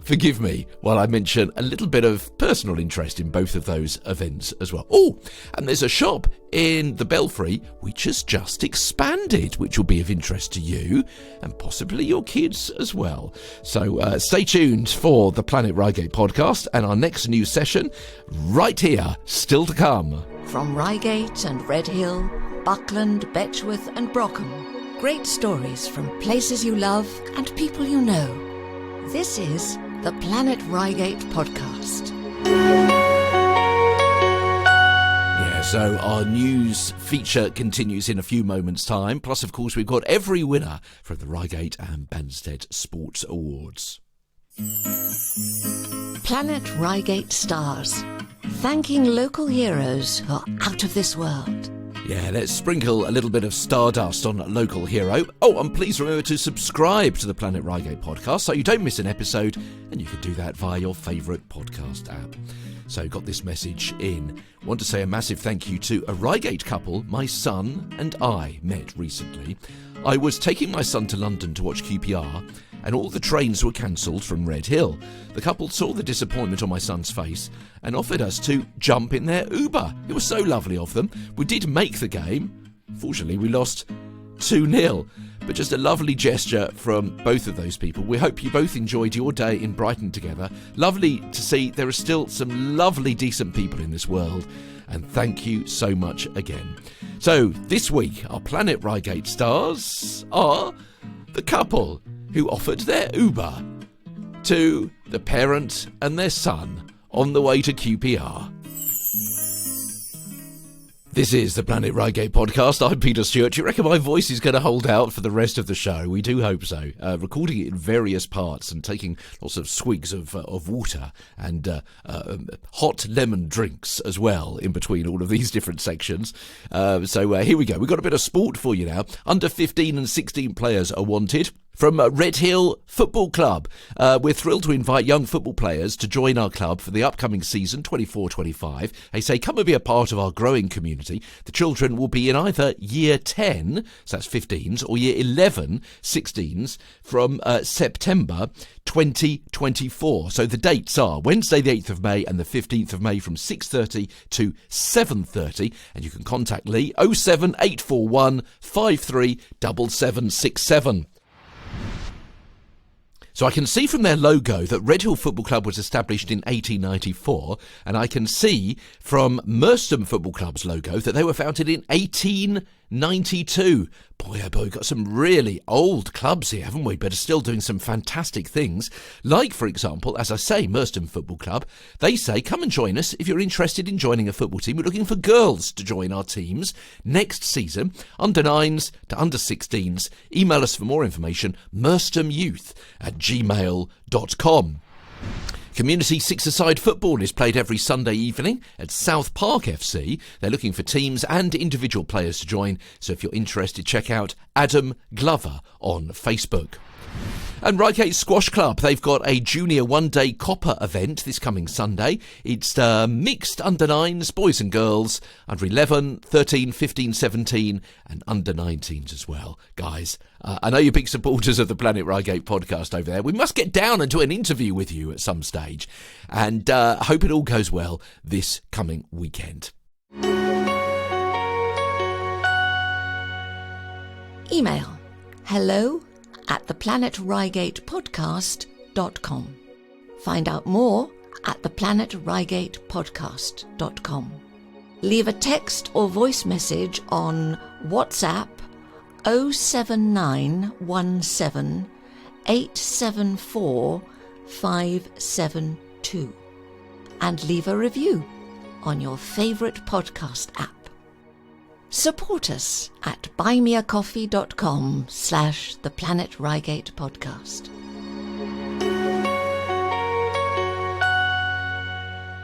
S2: forgive me while I mention a little bit of personal interest in both of those events as well. Oh, and there's a shop in the Belfry which has just expanded, which will be of interest to you and possibly your kids as well. So stay tuned for the Planet Reigate podcast and our next news session right here, still to come.
S1: From Reigate and Redhill, Buckland, Betchworth and Brockham. Great stories from places you love and people you know. This is the Planet Reigate podcast.
S2: Yeah, so our news feature continues in a few moments' time. Plus, of course, we've got every winner from the Reigate and Banstead Sports Awards.
S1: Planet Reigate Stars. Thanking local heroes who are out of this world.
S2: Yeah, let's sprinkle a little bit of stardust on a local hero. Oh, and please remember to subscribe to the Planet Reigate podcast so you don't miss an episode, and you can do that via your favourite podcast app. So got this message in. Want to say a massive thank you to a Reigate couple my son and I met recently. I was taking my son to London to watch QPR, and all the trains were cancelled from Redhill. The couple saw the disappointment on my son's face and offered us to jump in their Uber. It was so lovely of them. We did make the game. Fortunately, we lost 2-0. But just a lovely gesture from both of those people. We hope you both enjoyed your day in Brighton together. Lovely to see there are still some lovely, decent people in this world. And thank you so much again. So, this week, our Planet Reigate stars are the couple who offered their Uber to the parent and their son on the way to QPR. This is the Planet Reigate podcast. I'm Peter Stewart. Do you reckon my voice is going to hold out for the rest of the show? We do hope so. Recording it in various parts and taking lots of swigs of water and hot lemon drinks as well in between all of these different sections. So here we go. We've got a bit of sport for you now. Under 15 and 16 players are wanted. From Redhill Football Club, we're thrilled to invite young football players to join our club for the upcoming season 24-25. They say, come and be a part of our growing community. The children will be in either Year 10, so that's 15s, or Year 11, 16s, from September 2024. So the dates are Wednesday the 8th of May and the 15th of May from 6:30 to 7:30. And you can contact Leigh 07841 537767. So I can see from their logo that Redhill Football Club was established in 1894, and I can see from Merstham Football Club's logo that they were founded in 1892. Boy, oh boy, we've got some really old clubs here, haven't we? But are still doing some fantastic things. Like, for example, as I say, Merstham Football Club, they say, come and join us if you're interested in joining a football team. We're looking for girls to join our teams next season, under 9s to under 16s. Email us for more information, mersthamyouth@gmail.com. Community six-a-side football is played every Sunday evening at South Park FC. They're looking for teams and individual players to join, so if you're interested, check out Adam Glover on Facebook. And Reigate Squash Club, they've got a junior one-day copper event this coming Sunday. It's mixed under 9s, boys and girls, under 11, 13, 15, 17 and under 19s as well. Guys, I know you're big supporters of the Planet Reigate podcast over there. We must get down and do an interview with you at some stage. And I hope it all goes well this coming weekend.
S1: Email hello@theplanetreigatepodcast.com. Find out more at theplanetreigatepodcast.com. Leave a text or voice message on WhatsApp 07917 874 572 and leave a review on your favourite podcast app. Support us at buymeacoffee.com/The Planet Podcast.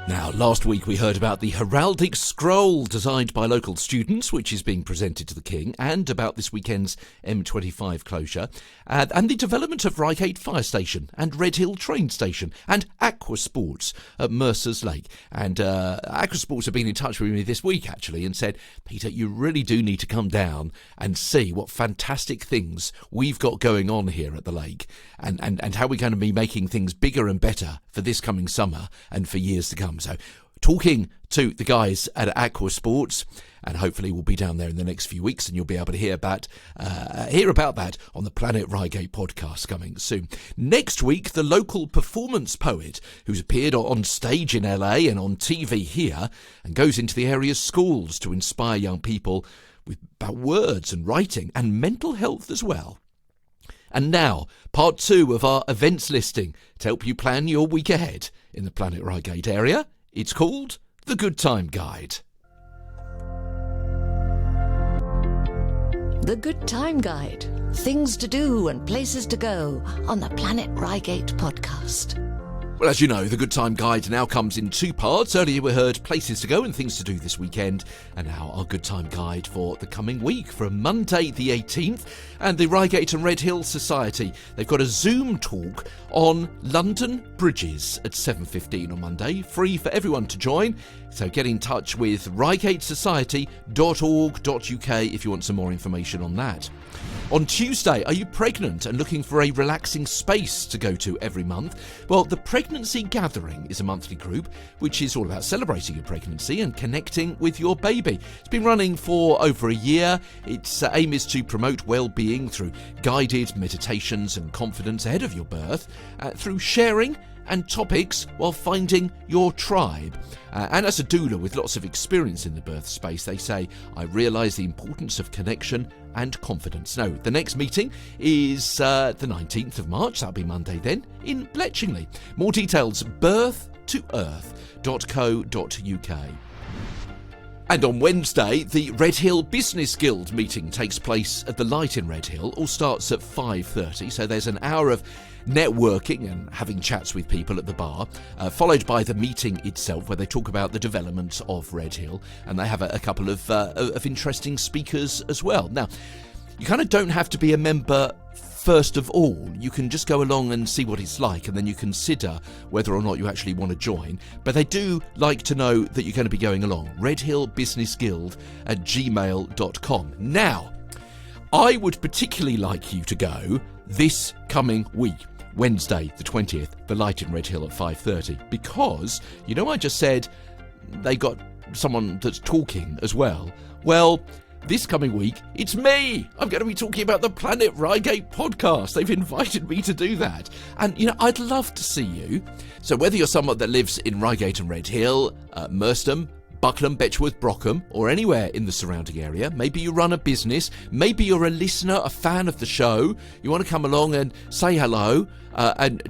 S2: Now, last week we heard about the heraldic scroll designed by local students, which is being presented to the King, and about this weekend's M25 closure, and the development of Reigate Fire Station and Redhill Train Station and Aqua Sports at Mercer's Lake. And Aqua Sports have been in touch with me this week, actually, and said, Peter, you really do need to come down and see what fantastic things we've got going on here at the lake, and how we're going to be making things bigger and better for this coming summer and for years to come. So talking to the guys at Aqua Sports, and hopefully we'll be down there in the next few weeks, and you'll be able to hear about that on the Planet Reigate podcast coming soon. Next week, the local performance poet who's appeared on stage in LA and on TV here and goes into the area's schools to inspire young people about words and writing and mental health as well. And now, part 2 of our events listing to help you plan your week ahead in the Planet Reigate area. It's called The Good Time Guide.
S1: The Good Time Guide. Things to do and places to go on the Planet Reigate podcast.
S2: Well, as you know, the Good Time Guide now comes in 2 parts. Earlier we heard places to go and things to do this weekend, and now our Good Time Guide for the coming week from Monday the 18th. And the Reigate and Redhill Society, they've got a Zoom talk on London bridges at 7:15 on Monday, free for everyone to join. So get in touch with ReigateSociety.org.uk if you want some more information on that. On Tuesday, are you pregnant and looking for a relaxing space to go to every month? Well, the Pregnancy Gathering is a monthly group which is all about celebrating your pregnancy and connecting with your baby. It's been running for over a year. Its aim is to promote well-being through guided meditations and confidence ahead of your birth, through sharing and topics while finding your tribe. And as a doula with lots of experience in the birth space, they say, I realise the importance of connection and confidence. Now, the next meeting is the 19th of March, that'll be Monday then, in Bletchingley. More details, birth2earth.co.uk. And on Wednesday, the Redhill Business Guild meeting takes place at the Light in Redhill. All starts at 5:30, so there's an hour of networking and having chats with people at the bar, followed by the meeting itself where they talk about the development of Redhill, and they have a couple of interesting speakers as well. Now, you kind of don't have to be a member first of all. You can just go along and see what it's like, and then you consider whether or not you actually want to join. But they do like to know that you're going to be going along. redhillbusinessguild@gmail.com. Now, I would particularly like you to go this coming week, Wednesday the 20th, the Light in Redhill at 5:30, because, I just said they got someone that's talking as well. Well, this coming week, it's me. I'm going to be talking about the Planet Reigate podcast. They've invited me to do that. And, I'd love to see you. So whether you're someone that lives in Reigate and Redhill, Merstham, Buckland, Betchworth, Brockham, or anywhere in the surrounding area, maybe you run a business, maybe you're a listener, a fan of the show, you want to come along and say hello, and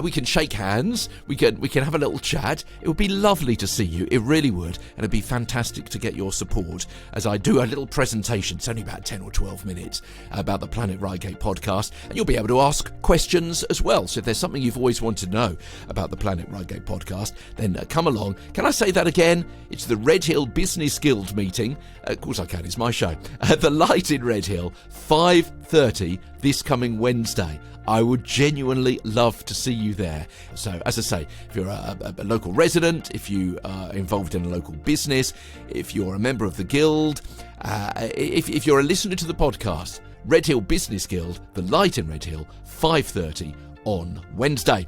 S2: we can shake hands, we can have a little chat. It would be lovely to see you, it really would, and it'd be fantastic to get your support as I do a little presentation. It's only about 10 or 12 minutes about the Planet Reigate podcast, and you'll be able to ask questions as well. So if there's something you've always wanted to know about the Planet Reigate podcast, then come along. Can I say that again? It's the Redhill Business Guild meeting. Of course I can, it's my show. The Light in Redhill, 5:30 this coming Wednesday. I would genuinely love to see you there. So, as I say, if you're a local resident, if you are involved in a local business, if you're a member of the guild, if you're a listener to the podcast, Redhill Business Guild, the Light in Redhill, 5:30 on Wednesday.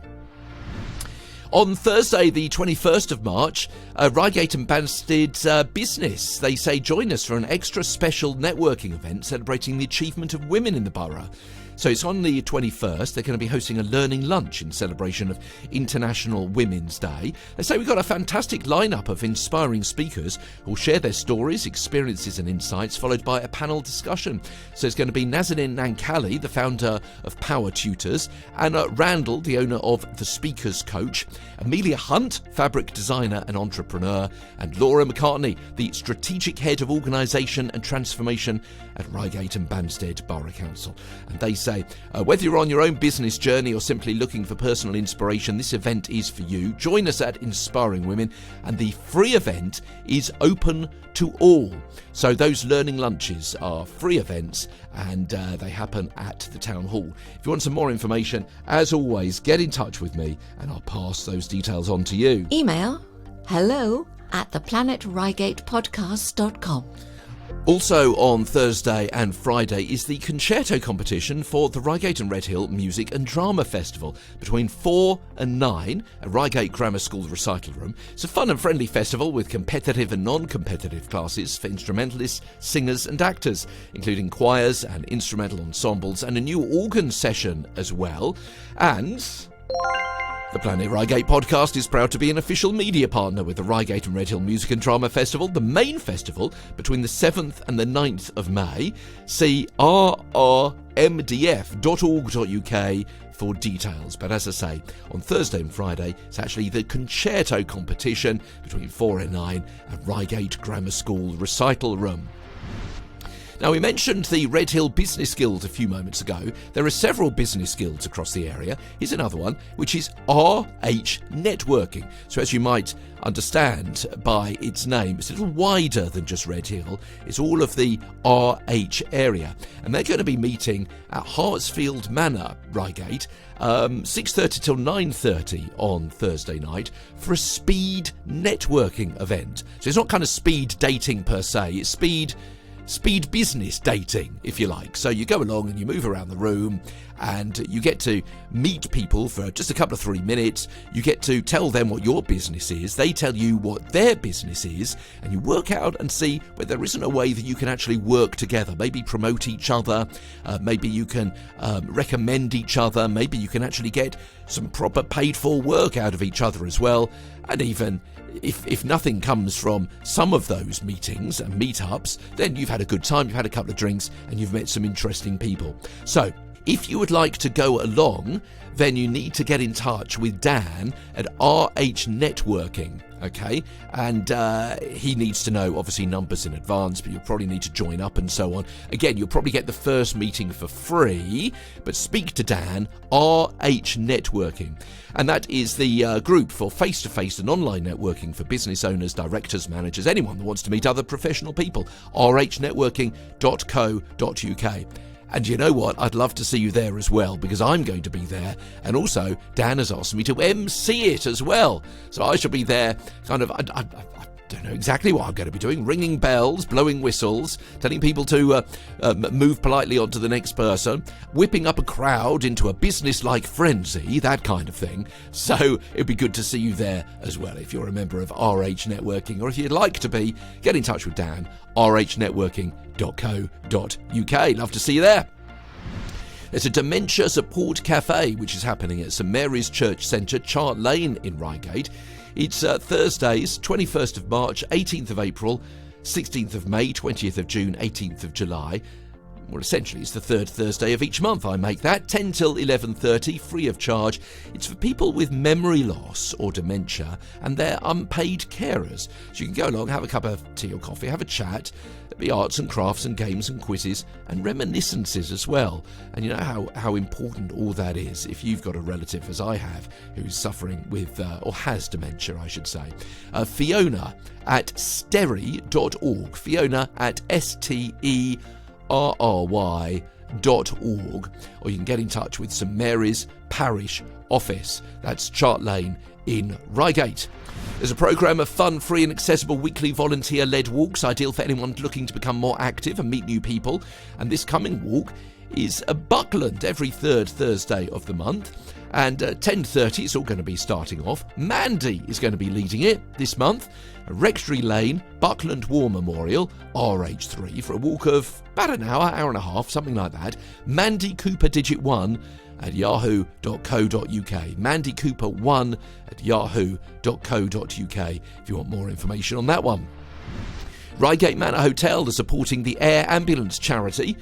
S2: On Thursday, the 21st of March, Reigate and Banstead Business, they say, join us for an extra special networking event celebrating the achievement of women in the borough. So it's on the 21st. They're going to be hosting a learning lunch in celebration of International Women's Day. They say we've got a fantastic lineup of inspiring speakers who will share their stories, experiences and insights, followed by a panel discussion. So it's going to be Nazanin Nankali, the founder of Power Tutors, Anna Randall, the owner of The Speakers Coach, Amelia Hunt, fabric designer and entrepreneur, and Laura McCartney, the strategic head of organisation and transformation at Reigate and Banstead Borough Council. And they say, whether you're on your own business journey or simply looking for personal inspiration, this event is for you. Join us at Inspiring Women, and the free event is open to all. So those learning lunches are free events, and they happen at the Town Hall. If you want some more information, as always, get in touch with me and I'll pass those details on to you.
S1: Email hello@theplanetreigatepodcast.com.
S2: Also on Thursday and Friday is the concerto competition for the Reigate and Redhill Music and Drama Festival between 4 and 9 at Reigate Grammar School Recital Room. It's a fun and friendly festival with competitive and non-competitive classes for instrumentalists, singers and actors, including choirs and instrumental ensembles, and a new organ session as well. And the Planet Reigate podcast is proud to be an official media partner with the Reigate and Redhill Music and Drama Festival, the main festival between the 7th and the 9th of May. See rrmdf.org.uk for details. But as I say, on Thursday and Friday, it's actually the concerto competition between 4 and 9 at Reigate Grammar School Recital Room. Now, we mentioned the Redhill Business Guild a few moments ago. There are several business guilds across the area. Here's another one, which is RH Networking. So as you might understand by its name, it's a little wider than just Redhill. It's all of the RH area. And they're going to be meeting at Hartsfield Manor, Reigate, 6:30 till 9:30 on Thursday night for a speed networking event. So it's not kind of speed dating per se, it's speed business dating, if you like. So you go along and you move around the room and you get to meet people for just a couple of 3 minutes. You get to tell them what your business is, they tell you what their business is, and you work out and see whether there isn't a way that you can actually work together, maybe promote each other, maybe you can recommend each other, maybe you can actually get some proper paid for work out of each other as well. And even if nothing comes from some of those meetings and meetups, then you've had a good time, you've had a couple of drinks, and you've met some interesting people. So if you would like to go along, then you need to get in touch with Dan at RH Networking, okay? And he needs to know, obviously, numbers in advance, but you'll probably need to join up and so on. Again, you'll probably get the first meeting for free, but speak to Dan, RH Networking. And that is the group for face-to-face and online networking for business owners, directors, managers, anyone that wants to meet other professional people. rhnetworking.co.uk. And you know what? I'd love to see you there as well, because I'm going to be there. And also, Dan has asked me to MC it as well. So I shall be there kind of, I don't know exactly what I'm going to be doing. Ringing bells, blowing whistles, telling people to move politely on to the next person, whipping up a crowd into a business-like frenzy, that kind of thing. So it'd be good to see you there as well if you're a member of RH Networking, or if you'd like to be, get in touch with Dan, rhnetworking.co.uk. Love to see you there. There's a dementia support cafe which is happening at St Mary's Church Centre, Chart Lane in Reigate. It's Thursdays, 21st of March, 18th of April, 16th of May, 20th of June, 18th of July. Well, essentially, it's the third Thursday of each month I make that, 10 till 11:30, free of charge. It's for people with memory loss or dementia and their unpaid carers. So you can go along, have a cup of tea or coffee, have a chat. There'll be arts and crafts and games and quizzes and reminiscences as well. And you know how important all that is if you've got a relative, as I have, who's suffering with, or has dementia, I should say. Fiona at sterry.org. Fiona at STERRY.org, or you can get in touch with St Mary's Parish Office. That's Chart Lane in Reigate. There's a programme of fun, free and accessible weekly volunteer-led walks, ideal for anyone looking to become more active and meet new people. And this coming walk is a Buckland every third Thursday of the month. And 10:30 it's all going to be starting off. Mandy is going to be leading it this month. Rectory Lane, Buckland War Memorial, RH3, for a walk of about an hour and a half, something like that. Mandy Cooper digit 1 at yahoo.co.uk. Mandy Cooper 1 at yahoo.co.uk if you want more information on that one. Reigate Manor Hotel are supporting the Air Ambulance charity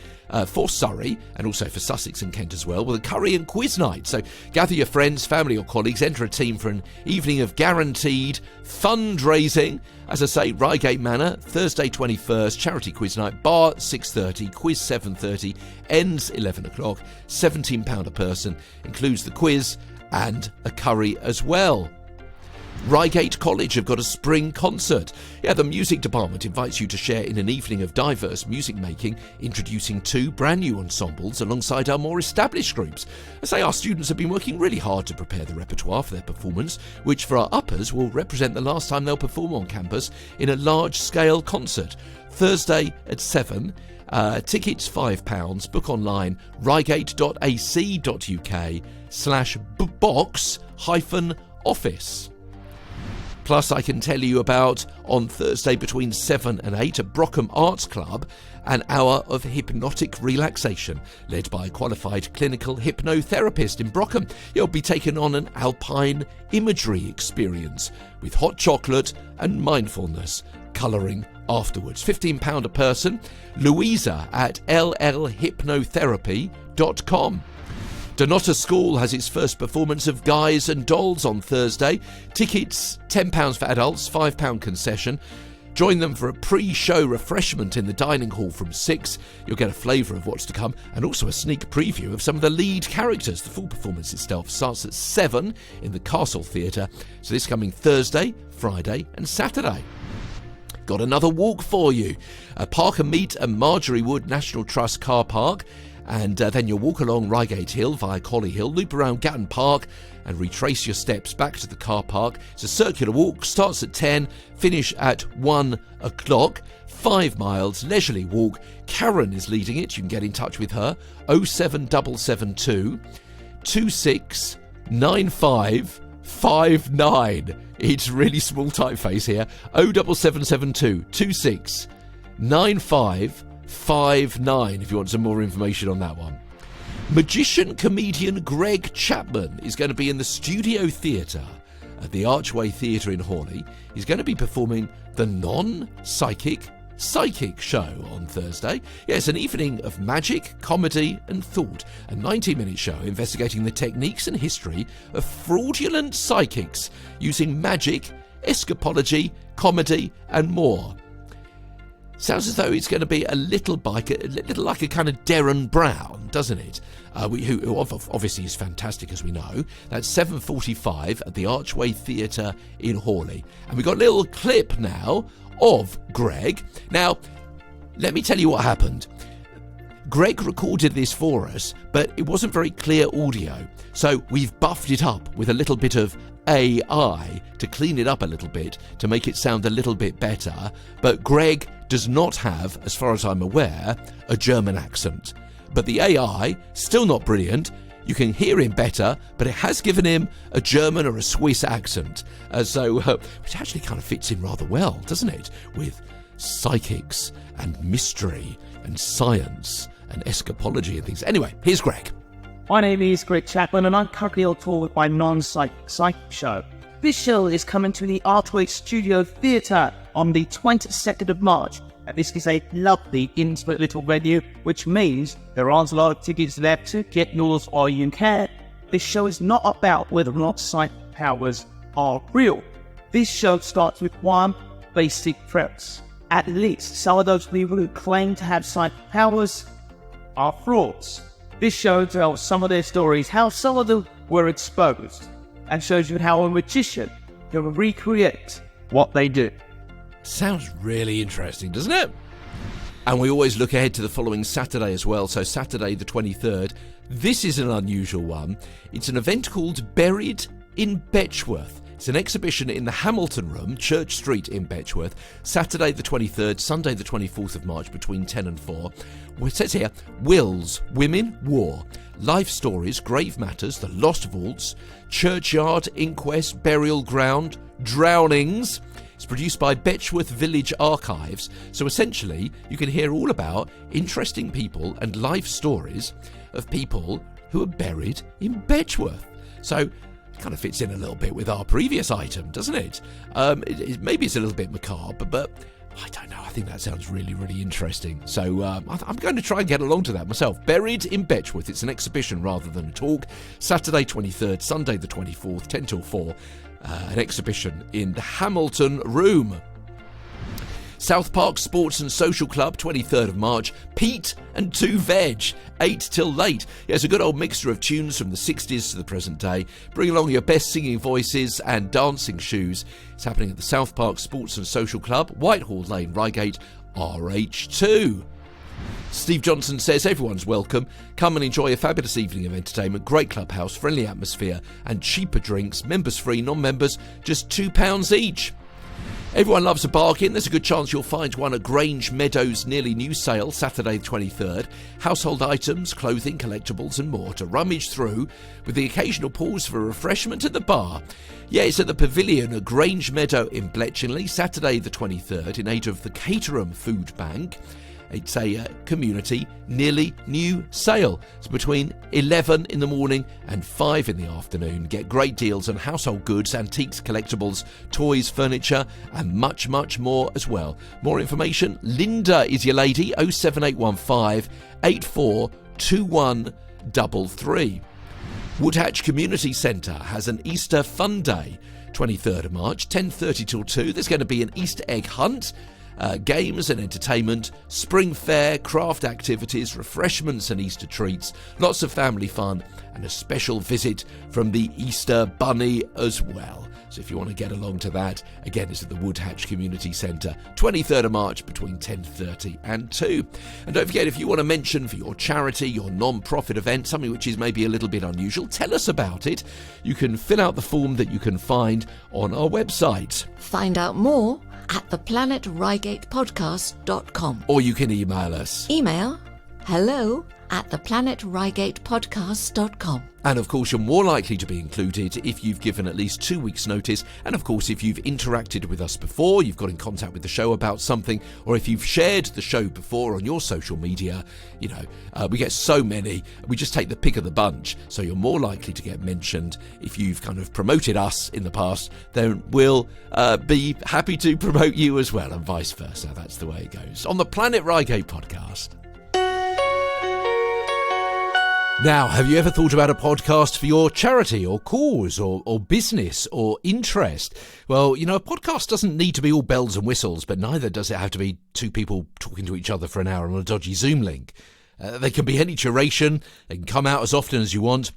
S2: for Surrey and also for Sussex and Kent as well, with a curry and quiz night. So gather your friends, family or colleagues, enter a team for an evening of guaranteed fundraising. As I say, Reigate Manor, Thursday 21st, charity quiz night, bar 6:30, quiz 7:30, ends 11 o'clock, £17 a person, includes the quiz and a curry as well. Reigate College have got a spring concert. Yeah, the music department invites you to share in an evening of diverse music making, introducing 2 brand new ensembles alongside our more established groups. I say our students have been working really hard to prepare the repertoire for their performance, which for our uppers will represent the last time they'll perform on campus in a large-scale concert. Thursday at 7. Tickets £5. Book online reigate.ac.uk/box-office. Plus, I can tell you about, on Thursday between 7 and 8, at Brockham Arts Club, an hour of hypnotic relaxation, led by a qualified clinical hypnotherapist in Brockham. You'll be taking on an alpine imagery experience with hot chocolate and mindfulness colouring afterwards. £15 a person. Louisa at llhypnotherapy.com. Donotta School has its first performance of Guys and Dolls on Thursday. Tickets £10 for adults, £5 concession. Join them for a pre-show refreshment in the dining hall from 6. You'll get a flavour of what's to come and also a sneak preview of some of the lead characters. The full performance itself starts at 7 in the Castle Theatre. So this coming Thursday, Friday and Saturday. Got another walk for you. Park and meet at Marjorie Wood National Trust car park. And then you'll walk along Reigate Hill via Collie Hill, loop around Gatton Park and retrace your steps back to the car park. It's a circular walk, starts at 10, finish at 1 o'clock. 5 miles, leisurely walk. Karen is leading it. You can get in touch with her. 07772 269559. It's really small typeface here. 07772 269559 if you want some more information on that one. Magician comedian Greg Chapman is going to be in the Studio Theatre at the Archway Theatre in Hawley. He's going to be performing the Non-Psychic Show on Thursday. Yes, an evening of magic, comedy and thought. A 90-minute show investigating the techniques and history of fraudulent psychics using magic, escapology, comedy and more. Sounds as though it's going to be a little like a kind of Derren Brown, doesn't it? Who obviously is fantastic, as we know. That's 7:45 at the Archway Theatre in Hawley. And we've got a little clip now of Greg. Now, let me tell you what happened. Greg recorded this for us, but it wasn't very clear audio. So we've buffed it up with a little bit of AI to clean it up a little bit, to make it sound a little bit better, but Greg does not have, as far as I'm aware, a German accent. But the AI, still not brilliant. You can hear him better, but it has given him a German or a Swiss accent. Which actually kind of fits in rather well, doesn't it? With psychics and mystery and science and escapology and things. Anyway, here's Greg.
S4: My name is Greg Chapman, and I'm currently on tour with my non-psychic show. This show is coming to the Archway Studio Theatre on the 22nd of March. And this is a lovely, intimate little venue, which means there aren't a lot of tickets left to get yours while you can. This show is not about whether or not psychic powers are real. This show starts with one basic premise. At least some of those people who claim to have psychic powers are frauds. This show tells some of their stories, how some of them were exposed, and shows you how a magician can recreate what they do.
S2: Sounds really interesting, doesn't it? And we always look ahead to the following Saturday as well. So Saturday the 23rd, this is an unusual one. It's an event called Buried in Betchworth. It's an exhibition in the Hamilton Room, Church Street in Betchworth, Saturday the 23rd, Sunday the 24th of March between 10 and 4. Well, it says here, Wills, Women, War, Life Stories, Grave Matters, The Lost Vaults, Churchyard, Inquest, Burial Ground, Drownings. It's produced by Betchworth Village Archives, so essentially you can hear all about interesting people and life stories of people who are buried in Betchworth. So it kind of fits in a little bit with our previous item, doesn't it? Maybe it's a little bit macabre, but I don't know. I think that sounds really, really interesting. So I'm going to try and get along to that myself. Buried in Betchworth. It's an exhibition rather than a talk. Saturday 23rd, Sunday the 24th, 10 till 4. An exhibition in the Hamilton Room. South Park Sports and Social Club, 23rd of March. Pete and 2 Veg, 8 till late. Yeah, it's a good old mixture of tunes from the 60s to the present day. Bring along your best singing voices and dancing shoes. It's happening at the South Park Sports and Social Club, Whitehall Lane, Reigate, RH2. Steve Johnson says everyone's welcome. Come and enjoy a fabulous evening of entertainment, great clubhouse, friendly atmosphere and cheaper drinks. Members free, non-members just £2 each. Everyone loves a bargain. There's a good chance you'll find one at Grange Meadows nearly new sale Saturday the 23rd. Household items, clothing, collectibles and more to rummage through, with the occasional pause for refreshment at the bar. Yeah, it's at the Pavilion at Grange Meadow in Bletchley, Saturday the 23rd, in aid of the Caterham Food Bank. It's a community nearly new sale. It's between 11 in the morning and 5 in the afternoon. Get great deals on household goods, antiques, collectibles, toys, furniture and much, much more as well. More information, Linda is your lady, 07815 842133. Woodhatch Community Centre has an Easter Fun Day, 23rd of March, 10:30 till 2. There's going to be an Easter egg hunt. Games and entertainment, spring fair, craft activities, refreshments and Easter treats, lots of family fun and a special visit from the Easter Bunny as well. So if you want to get along to that, again, it's at the Woodhatch Community Centre, 23rd of March between 10:30 and 2. And don't forget, if you want to mention for your charity, your non-profit event, something which is maybe a little bit unusual, tell us about it. You can fill out the form that you can find on our website.
S1: Find out more at theplanetreigatepodcast.com.
S2: Or you can email us.
S1: Email hello@theplanetreigatepodcast.com.
S2: And of course, you're more likely to be included if you've given at least 2 weeks' notice. And of course, if you've interacted with us before, you've got in contact with the show about something, or if you've shared the show before on your social media, we get so many. We just take the pick of the bunch. So you're more likely to get mentioned. If you've kind of promoted us in the past, then we'll be happy to promote you as well, and vice versa. That's the way it goes. On the Planet Reigate podcast. Now, have you ever thought about a podcast for your charity or cause or business or interest? Well, a podcast doesn't need to be all bells and whistles, but neither does it have to be two people talking to each other for an hour on a dodgy Zoom link. They can be any duration. They can come out as often as you want.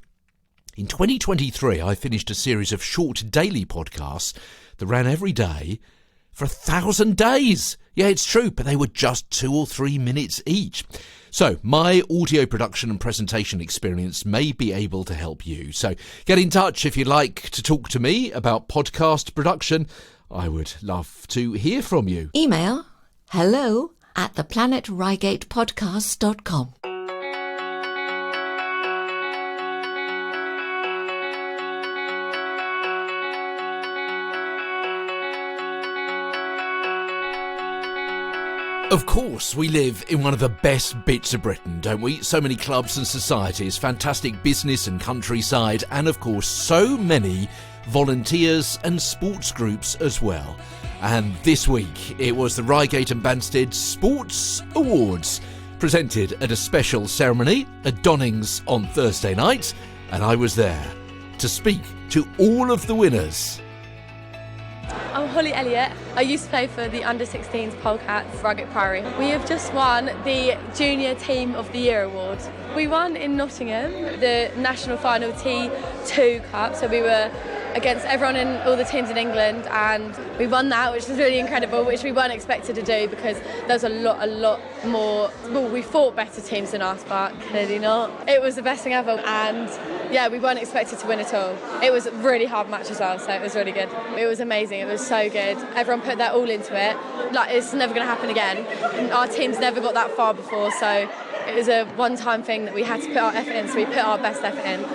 S2: In 2023, I finished a series of short daily podcasts that ran every day for 1,000 days. Yeah, it's true, but they were just 2 or 3 minutes each. So, my audio production and presentation experience may be able to help you. So, get in touch if you'd like to talk to me about podcast production. I would love to hear from you.
S1: Email hello@theplanetreigatepodcast.com.
S2: Of course, we live in one of the best bits of Britain, don't we? So many clubs and societies, fantastic business and countryside, and of course, so many volunteers and sports groups as well. And this week, it was the Reigate and Banstead Sports Awards, presented at a special ceremony at Donyngs on Thursday night, and I was there to speak to all of the winners.
S5: I'm Holly Elliott. I used to play for the under-16s Polecats, Reigate Priory. We have just won the Junior Team of the Year award. We won in Nottingham, the National Final T2 Cup, so we were against everyone in all the teams in England, and we won that, which was really incredible, which we weren't expected to do because there was a lot more. Well, we fought better teams than us, but clearly not. It was the best thing ever, and yeah, we weren't expected to win at all. It was a really hard match as well, so it was really good. It was amazing. It was so good. Everyone put their all into it. Like, it's never going to happen again. Our team's never got that far before, so it was a one-time thing that we had to put our effort in, so we put our best effort in.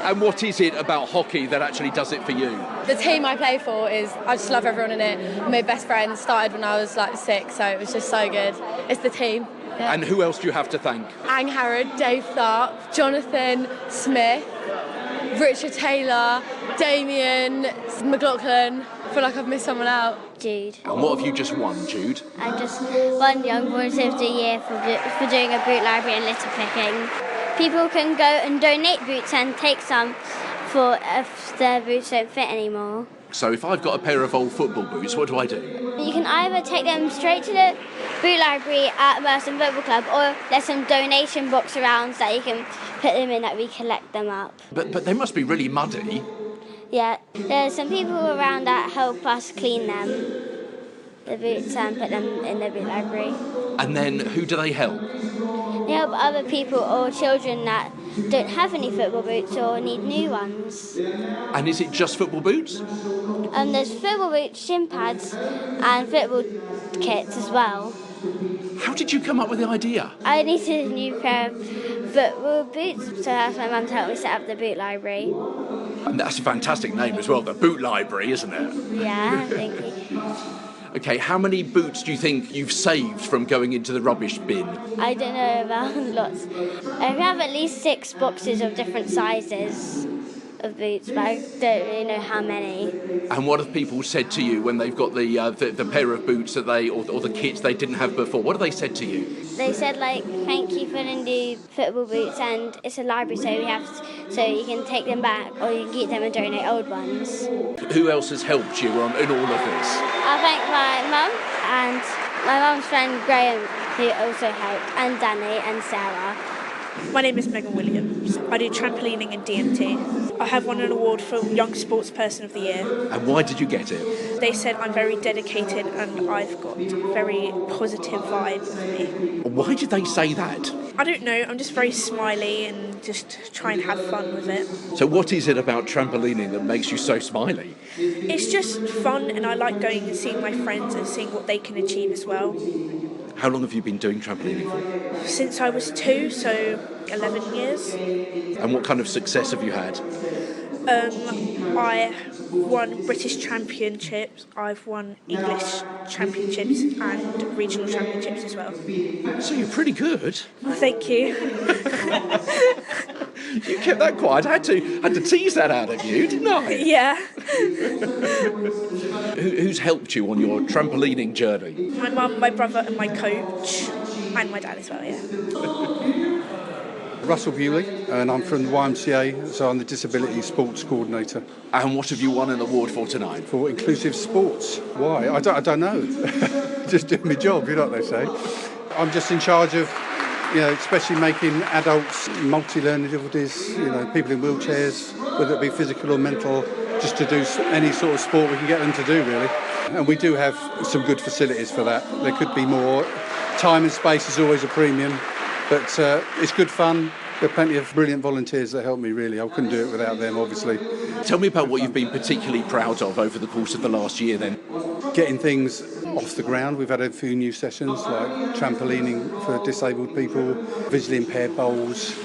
S2: And what is it about hockey that actually does it for you?
S5: The team I play for I just love everyone in it. My best friends started when I was like 6, so it was just so good. It's the team. Yeah.
S2: And who else do you have to thank?
S5: Ang Harrod, Dave Tharp, Jonathan Smith, Richard Taylor, Damien McLaughlin. I feel like I've missed someone out.
S6: Jude.
S2: And what have you just won, Jude?
S6: I just won Young Boys of the Year for doing a boot library and litter picking. People can go and donate boots and take some for if their boots don't fit anymore.
S2: So if I've got a pair of old football boots, what do I do?
S6: You can either take them straight to the boot library at Merstham Football Club, or there's some donation box around that you can put them in that we collect them up.
S2: But they must be really muddy.
S6: Yeah, there's some people around that help us clean them, the boots, and put them in the boot library.
S2: And then who do they help?
S6: They help other people or children that don't have any football boots or need new ones.
S2: And is it just football boots?
S6: There's football boots, shin pads and football kits as well.
S2: How did you come up with the idea?
S6: I needed a new pair of football boots, so I asked my mum to help me set up the boot library.
S2: And that's a fantastic name as well, the Boot Library, isn't it?
S6: Yeah, thank you.
S2: Okay, how many boots do you think you've saved from going into the rubbish bin?
S6: I don't know about lots. I have at least 6 boxes of different sizes of boots, but I don't really know how many.
S2: And what have people said to you when they've got the pair of boots that or the kits they didn't have before? What have they said to you?
S6: They said thank you for the new football boots, and it's a library, so you can take them back or you can keep them and donate old ones.
S2: Who else has helped you in all of this?
S6: I thank my mum and my mum's friend Graham, who also helped, and Danny and Sarah.
S7: My name is Megan Williams. I do trampolining and DMT. I have won an award for Young Sports Person of the Year.
S2: And why did you get it?
S7: They said I'm very dedicated and I've got very positive vibe with me.
S2: Why did they say that?
S7: I don't know, I'm just very smiley and just try and have fun with it.
S2: So what is it about trampolining that makes you so smiley?
S7: It's just fun, and I like going and seeing my friends and seeing what they can achieve as well.
S2: How long have you been doing trampolining for?
S7: Since I was 2, so 11 years.
S2: And what kind of success have you had?
S7: I won British Championships, I've won English Championships and Regional Championships as well.
S2: So you're pretty good.
S7: Oh, thank you.
S2: You kept that quiet. I had to tease that out of you, didn't I?
S7: Yeah.
S2: Who's helped you on your trampolining journey?
S7: My mum, my brother and my coach, and my dad as well, yeah.
S8: Russell Bewley, and I'm from the YMCA, so I'm the Disability Sports Coordinator.
S2: And what have you won an award for tonight?
S8: For inclusive sports. Why? I don't know. Just doing my job, you know what they say. I'm just in charge of, especially making adults multi-learning difficulties, people in wheelchairs, whether it be physical or mental, just to do any sort of sport we can get them to do, really. And we do have some good facilities for that. There could be more. Time and space is always a premium. But it's good fun. There are plenty of brilliant volunteers that help me, really. I couldn't do it without them, obviously.
S2: Tell me about what you've been particularly proud of over the course of the last year then.
S8: Getting things off the ground. We've had a few new sessions like trampolining for disabled people, visually impaired bowls.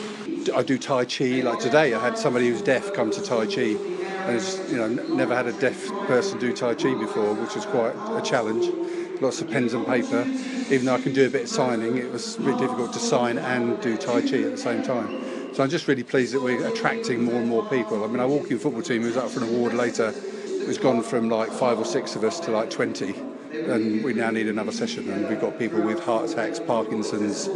S8: I do Tai Chi. Like today I had somebody who's deaf come to Tai Chi and has never had a deaf person do Tai Chi before, which was quite a challenge. Lots of pens and paper. Even though I can do a bit of signing, it was a bit difficult to sign and do Tai Chi at the same time. So I'm just really pleased that we're attracting more and more people. I mean, our walking football team, who was up for an award later, has gone from like 5 or 6 of us to like 20. And we now need another session. And we've got people with heart attacks, Parkinson's,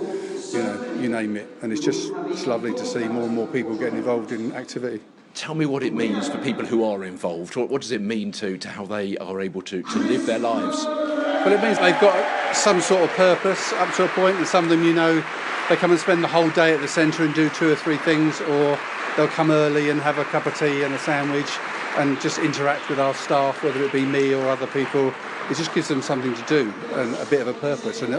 S8: you name it. And it's lovely to see more and more people getting involved in activity.
S2: Tell me what it means for people who are involved. What does it mean to how they are able to live their lives?
S8: Well, it means they've got some sort of purpose up to a point, and some of them, they come and spend the whole day at the centre and do 2 or 3 things, or they'll come early and have a cup of tea and a sandwich and just interact with our staff, whether it be me or other people. It just gives them something to do and a bit of a purpose, and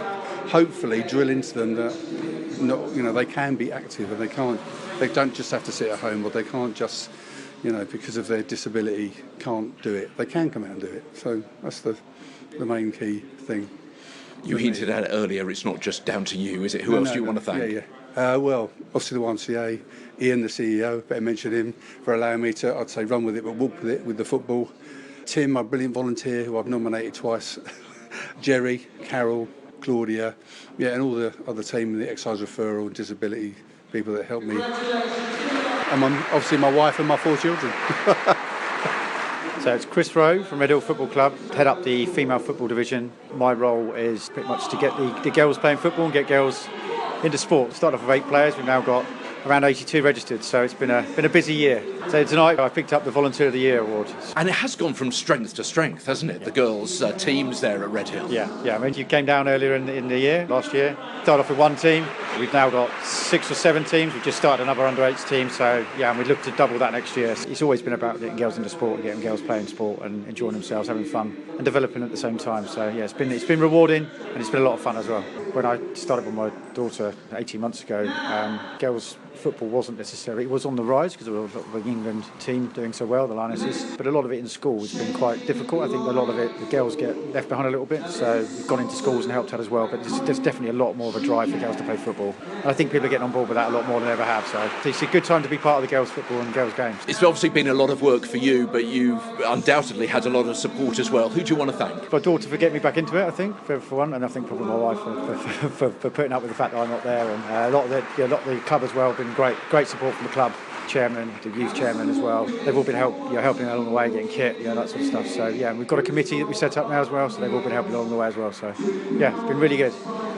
S8: hopefully drill into them that they can be active and they don't just have to sit at home, or they can't just, because of their disability, can't do it. They can come out and do it. So that's the main key thing.
S2: You hinted at it earlier, it's not just down to you, is it? Who else do you want to thank?
S8: Yeah. Well, obviously the YMCA, Ian, the CEO, better mention him, for allowing me to, I'd say, run with it, but walk with it with the football. Tim, my brilliant volunteer, who I've nominated twice. Jerry, Carol, Claudia, and all the other team, the exercise referral, disability people that helped me. And obviously my wife and my 4 children.
S9: So it's Chris Rowe from Redhill Football Club, head up the female football division. My role is pretty much to get the girls playing football and get girls into sport. Started off with 8 players, we've now got around 82 registered, so it's been a busy year. So tonight I picked up the Volunteer of the Year award.
S2: And it has gone from strength to strength, hasn't it? The girls' teams there at Redhill.
S9: Yeah. I mean, you came down earlier in the year, last year. Started off with 1 team. We've now got 6 or 7 teams. We've just started another under-8s team, so and we look to double that next year. It's always been about getting girls into sport, getting girls playing sport and enjoying themselves, having fun and developing at the same time. So it's been rewarding and it's been a lot of fun as well. When I started with my daughter 18 months ago, girls football wasn't necessary. It was on the rise because there was a lot of the England team doing so well, the Lionesses, but a lot of it in school has been quite difficult. I think a lot of it, the girls get left behind a little bit, so we've gone into schools and helped out as well, but there's definitely a lot more of a drive for girls to play football. And I think people are getting on board with that a lot more than they ever have, so it's a good time to be part of the girls football and girls games.
S2: It's obviously been a lot of work for you, but you've undoubtedly had a lot of support as well. Who do you want to thank?
S9: My daughter for getting me back into it, I think, for one, and I think probably my wife for putting up with the fact that I'm not there, and a lot of the club as well have been great support from the club chairman, the youth chairman as well. They've all been helping along the way, getting kit, that sort of stuff. So we've got a committee that we set up now as well, so they've all been helping along the way as well. So it's been really good.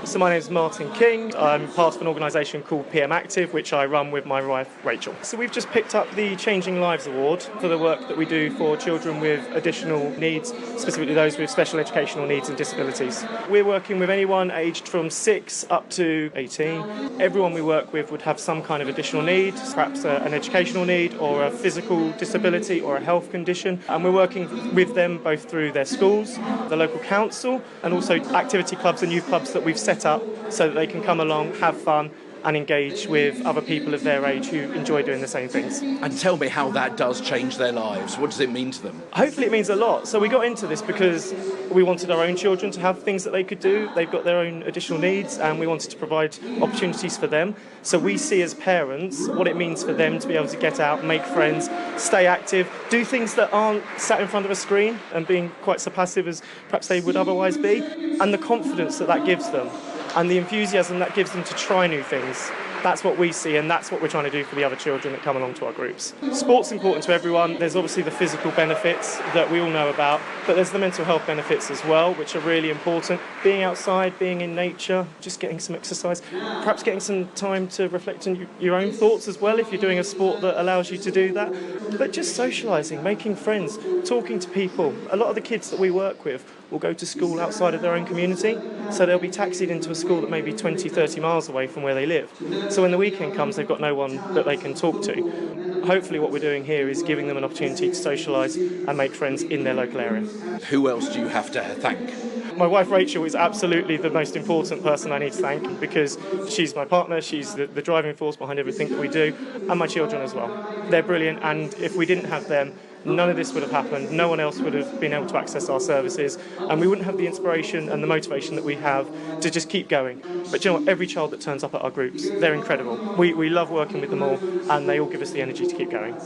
S10: So my name is Martin King. I'm part of an organisation called PM Active, which I run with my wife Rachel. So we've just picked up the Changing Lives Award for the work that we do for children with additional needs, specifically those with special educational needs and disabilities. We're working with anyone aged from 6 up to 18. Everyone we work with would have some kind of additional need, perhaps an educational need or a physical disability or a health condition. And we're working with them both through their schools, the local council, and also activity clubs and youth clubs that we've set up so that they can come along, have fun and engage with other people of their age who enjoy doing the same things.
S2: And tell me how that does change their lives. What does it mean to them?
S10: Hopefully it means a lot. So we got into this because we wanted our own children to have things that they could do. They've got their own additional needs and we wanted to provide opportunities for them. So we see as parents what it means for them to be able to get out, make friends, stay active, do things that aren't sat in front of a screen and being quite so passive as perhaps they would otherwise be, and the confidence that gives them. And the enthusiasm that gives them to try new things. That's what we see, and that's what we're trying to do for the other children that come along to our groups. Sport's important to everyone. There's obviously the physical benefits that we all know about, but there's the mental health benefits as well, which are really important. Being outside, being in nature, just getting some exercise, perhaps getting some time to reflect on your own thoughts as well if you're doing a sport that allows you to do that. But just socialising, making friends, talking to people. A lot of the kids that we work with will go to school outside of their own community, so they'll be taxied into a school that may be 20, 30 miles away from where they live. So when the weekend comes, they've got no one that they can talk to. Hopefully what we're doing here is giving them an opportunity to socialise and make friends in their local area.
S2: Who else do you have to thank?
S10: My wife Rachel is absolutely the most important person I need to thank, because she's my partner, she's the driving force behind everything that we do, and my children as well. They're brilliant, and if we didn't have them, none of this would have happened. No one else would have been able to access our services, and we wouldn't have the inspiration and the motivation that we have to just keep going. But you know what? Every child that turns up at our groups, they're incredible. We love working with them all, and they all give us the energy to keep going.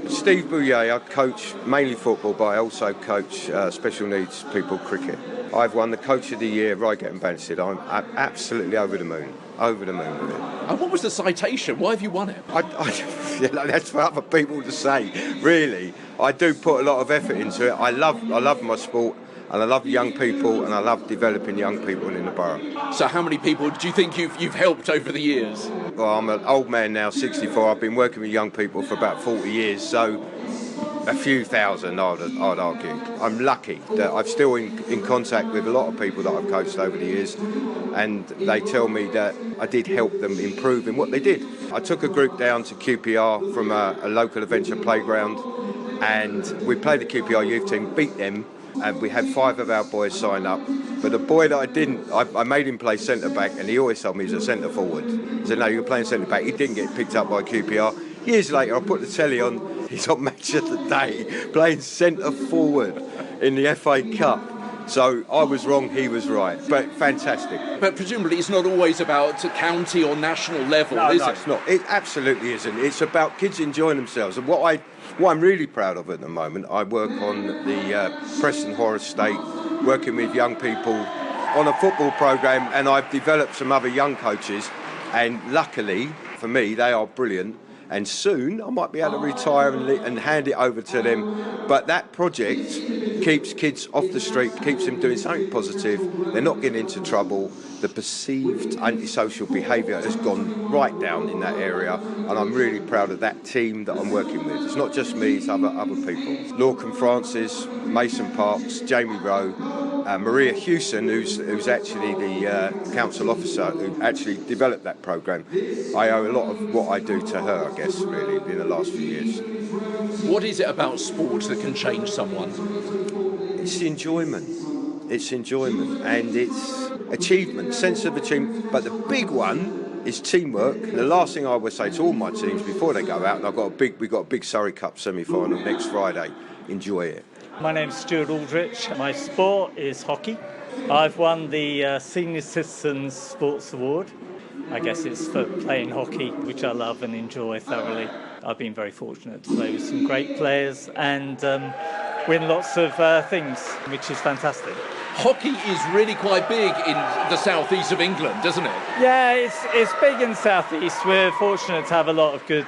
S11: Steve Bouillet, I coach mainly football, but I also coach special needs people cricket. I've won the Coach of the Year, Reigate and Banstead. I'm absolutely over the moon with it.
S2: And what was the citation? Why have you won it?
S11: That's for other people to say, really. I do put a lot of effort into it. I love my sport, and I love young people, and I love developing young people in the borough.
S2: So how many people do you think you've helped over the years?
S11: Well, I'm an old man now, 64. I've been working with young people for about 40 years, so a few thousand, I'd argue. I'm lucky that I'm still in contact with a lot of people that I've coached over the years, and they tell me that I did help them improve in what they did. I took a group down to QPR from a local adventure playground, and we played the QPR youth team, beat them, and we had 5 of our boys sign up. But the boy that I made him play centre-back, and he always told me he's a centre-forward. He said, no, you're playing centre-back. He didn't get picked up by QPR. Years later, I put the telly on, he's on Match of the Day, playing centre-forward in the FA Cup. So I was wrong, he was right. But fantastic.
S2: But presumably it's not always about county or national level, is it?
S11: No, it's not. It absolutely isn't. It's about kids enjoying themselves. And what I'm really proud of at the moment, I work on the Preston Horror Estate, working with young people on a football programme, and I've developed some other young coaches, and luckily for me they are brilliant, and soon I might be able to retire and hand it over to them. But that project keeps kids off the street, keeps them doing something positive. They're not getting into trouble. The perceived antisocial behaviour has gone right down in that area, and I'm really proud of that team that I'm working with. It's not just me, it's other people. Lorcan Francis, Mason Parks, Jamie Rowe, Maria Hewson, who's actually the council officer who actually developed that programme. I owe a lot of what I do to her, I guess, really, in the last few years.
S2: What is it about sport that can change someone?
S11: It's enjoyment. It's enjoyment, and it's achievement, sense of achievement. But the big one is teamwork. And the last thing I would say to all my teams before they go out, and we've got a big Surrey Cup semi-final next Friday. Enjoy it.
S12: My name's Stuart Aldrich. My sport is hockey. I've won the Senior Citizens Sports Award. I guess it's for playing hockey, which I love and enjoy thoroughly. I've been very fortunate to play with some great players and win lots of things, which is fantastic.
S2: Hockey is really quite big in the southeast of England, doesn't it?
S12: Yeah, it's big in the southeast. We're fortunate to have a lot of good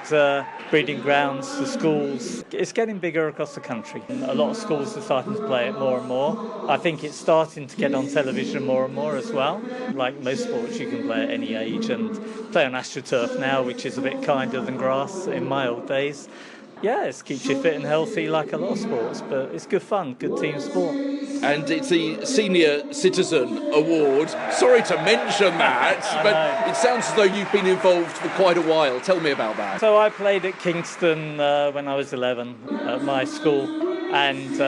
S12: breeding grounds for schools. It's getting bigger across the country. A lot of schools are starting to play it more and more. I think it's starting to get on television more and more as well. Like most sports, you can play at any age and play on AstroTurf now, which is a bit kinder than grass in my old days. Yeah, it keeps you fit and healthy like a lot of sports, but it's good fun, good team sport.
S2: And it's the Senior Citizen Award. Sorry to mention that, but it sounds as though you've been involved for quite a while. Tell me about that.
S12: So I played at Kingston when I was 11 at my school. And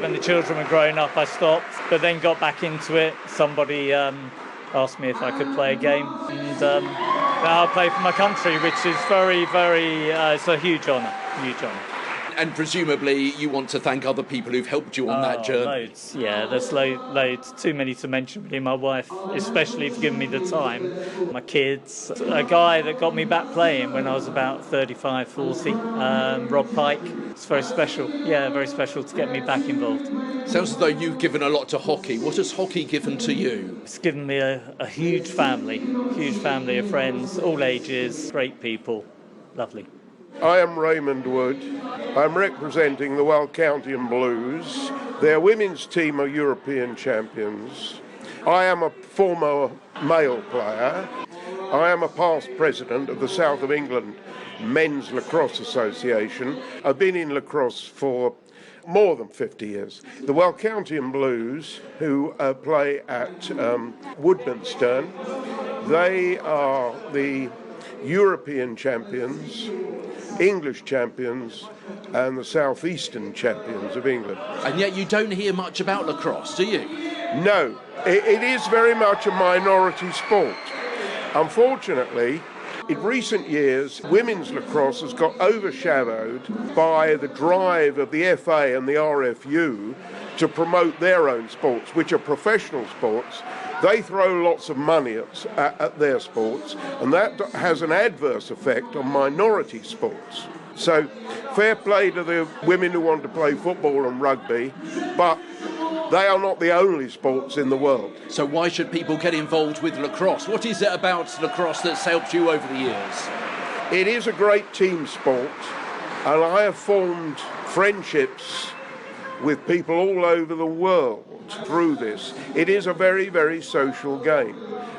S12: when the children were growing up, I stopped, but then got back into it. Somebody asked me if I could play a game. And now I play for my country, which is very, very, it's a huge honour. Huge honour.
S2: And presumably you want to thank other people who've helped you on that journey.
S12: Loads, yeah, there's loads, too many to mention really. My wife, especially for giving me the time. My kids, a guy that got me back playing when I was about 35, 40, Rob Pike. It's very special, yeah, very special to get me back involved.
S2: Sounds as though you've given a lot to hockey. What has hockey given to you?
S12: It's given me a huge family of friends, all ages, great people, lovely.
S13: I am Raymond Wood. I'm representing the Welcountian Blues. Their women's team are European champions. I am a former male player. I am a past president of the South of England Men's Lacrosse Association. I've been in lacrosse for more than 50 years. The Welcountian Blues, who play at Woodmansterne, they are the European champions, English champions, and the Southeastern champions of England.
S2: And yet you don't hear much about lacrosse, do you?
S13: No, it is very much a minority sport. Unfortunately, in recent years, women's lacrosse has got overshadowed by the drive of the FA and the RFU to promote their own sports, which are professional sports. They throw lots of money at their sports, and that has an adverse effect on minority sports. So, fair play to the women who want to play football and rugby, but they are not the only sports in the world.
S2: So why should people get involved with lacrosse? What is it about lacrosse that's helped you over the years?
S13: It is a great team sport, and I have formed friendships with people all over the world through this. It is a very, very social game.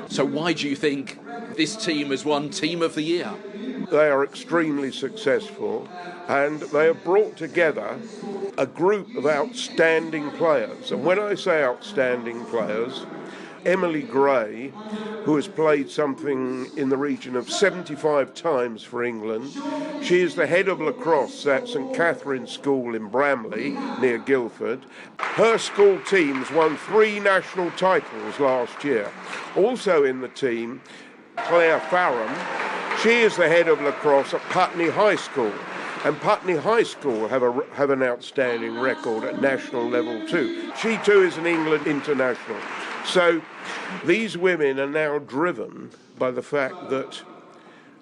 S2: So why do you think this team has won Team of the Year?
S13: They are extremely successful, and they have brought together a group of outstanding players. And when I say outstanding players, Emily Gray, who has played something in the region of 75 times for England. She is the head of lacrosse at St Catherine's School in Bramley, near Guildford. Her school teams won 3 national titles last year. Also in the team, Claire Farram. She is the head of lacrosse at Putney High School. And Putney High School have an outstanding record at national level too. She too is an England international. So these women are now driven by the fact that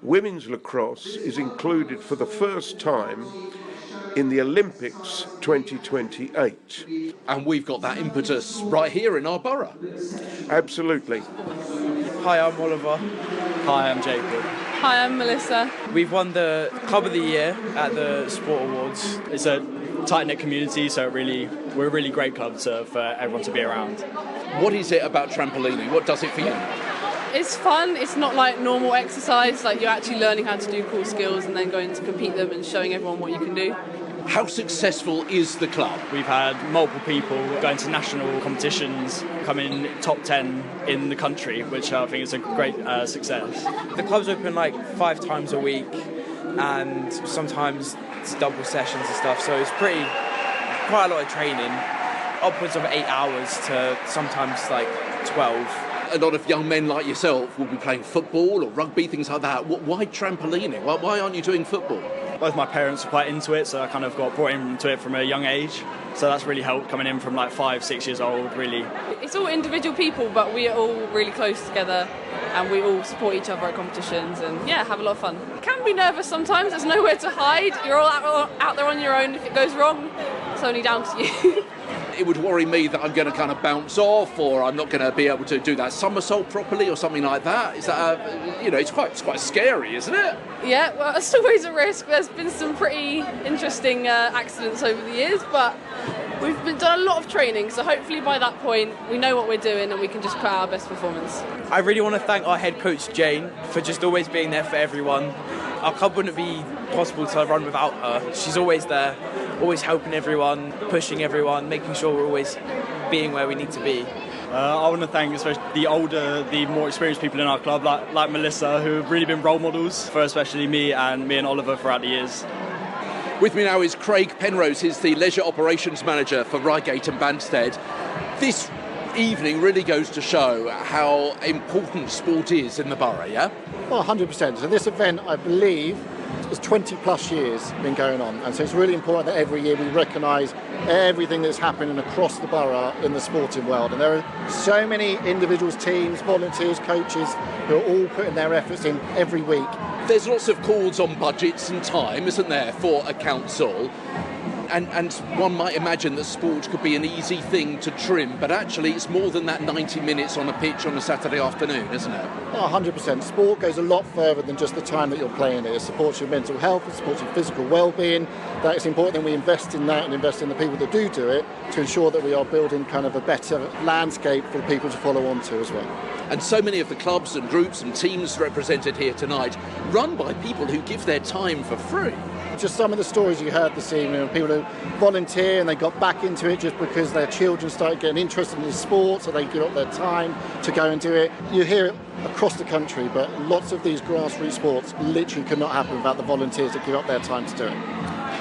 S13: women's lacrosse is included for the first time in the Olympics 2028.
S2: And we've got that impetus right here in our borough.
S13: Absolutely.
S14: Hi, I'm Oliver.
S15: Hi, I'm Jacob.
S16: Hi, I'm Melissa.
S15: We've won the Club of the Year at the Sport.WHAT'S. It's a tight-knit community, so we're a really great club for everyone to be around.
S2: What is it about trampolining? What does it for you?
S16: It's fun. It's not like normal exercise. Like, you're actually learning how to do cool skills and then going to compete them and showing everyone what you can do.
S2: How successful is the club?
S15: We've had multiple people going to national competitions, coming top 10 in the country, which I think is a great success.
S14: The club's open like 5 times a week, and sometimes it's double sessions and stuff, so it's quite a lot of training, upwards of 8 hours to sometimes like 12.
S2: A lot of young men like yourself will be playing football or rugby, things like that. Why trampolining? Why aren't you doing football?
S15: Both my parents were quite into it, so I kind of got brought into it from a young age. So that's really helped coming in from like 5-6 years old, really.
S16: It's all individual people, but we are all really close together and we all support each other at competitions and, yeah, have a lot of fun. Can be nervous sometimes, there's nowhere to hide. You're all out there on your own. If it goes wrong, it's only down to you.
S2: It would worry me that I'm going to kind of bounce off, or I'm not going to be able to do that somersault properly or something like that. Is that, it's quite scary, isn't it?
S16: Yeah, well, it's always a risk. There's been some pretty interesting accidents over the years, but we've done a lot of training, so hopefully by that point we know what we're doing and we can just put out our best performance.
S14: I really want to thank our head coach Jane for just always being there for everyone. Our club wouldn't be possible to run without her. She's always there, always helping everyone, pushing everyone, making sure we're always being where we need to be.
S15: I want to thank especially the older, the more experienced people in our club, like Melissa, who have really been role models for especially me and Oliver throughout the years.
S2: With me now is Craig Penrose. He's the Leisure Operations Manager for Reigate and Banstead. This evening really goes to show how important sport is in the borough, yeah?
S17: Well, 100%. So this event, I believe, is 20 plus years been going on, and so it's really important that every year we recognise everything that's happening across the borough in the sporting world. And there are so many individuals, teams, volunteers, coaches who are all putting their efforts in every week.
S2: There's lots of calls on budgets and time, isn't there, for a council? And one might imagine that sport could be an easy thing to trim, but actually it's more than that 90 minutes on a pitch on a Saturday afternoon, isn't it?
S17: Oh, 100%. Sport goes a lot further than just the time that you're playing it. It supports your mental health, it supports your physical well-being. That it's important that we invest in that and invest in the people that do it to ensure that we are building kind of a better landscape for people to follow on to as well.
S2: And so many of the clubs and groups and teams represented here tonight run by people who give their time for free.
S17: Just some of the stories you heard this evening, people who volunteer and they got back into it just because their children started getting interested in this sport, so they give up their time to go and do it. You hear it across the country, but lots of these grassroots sports literally could not happen without the volunteers that give up their time to do it.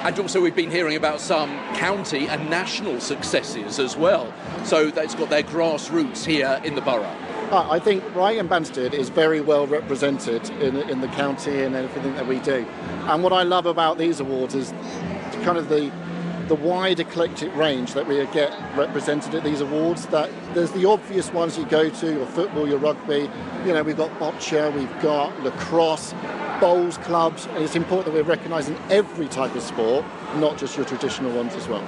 S2: And also we've been hearing about some county and national successes as well. So that's got their grassroots here in the borough.
S17: I think Reigate and Banstead is very well represented in the county and everything that we do. And what I love about these awards is kind of the wide eclectic range that we get represented at these awards. That there's the obvious ones you go to, your football, your rugby, we've got bocce, we've got lacrosse, bowls clubs, and it's important that we're recognising every type of sport, not just your traditional ones as well.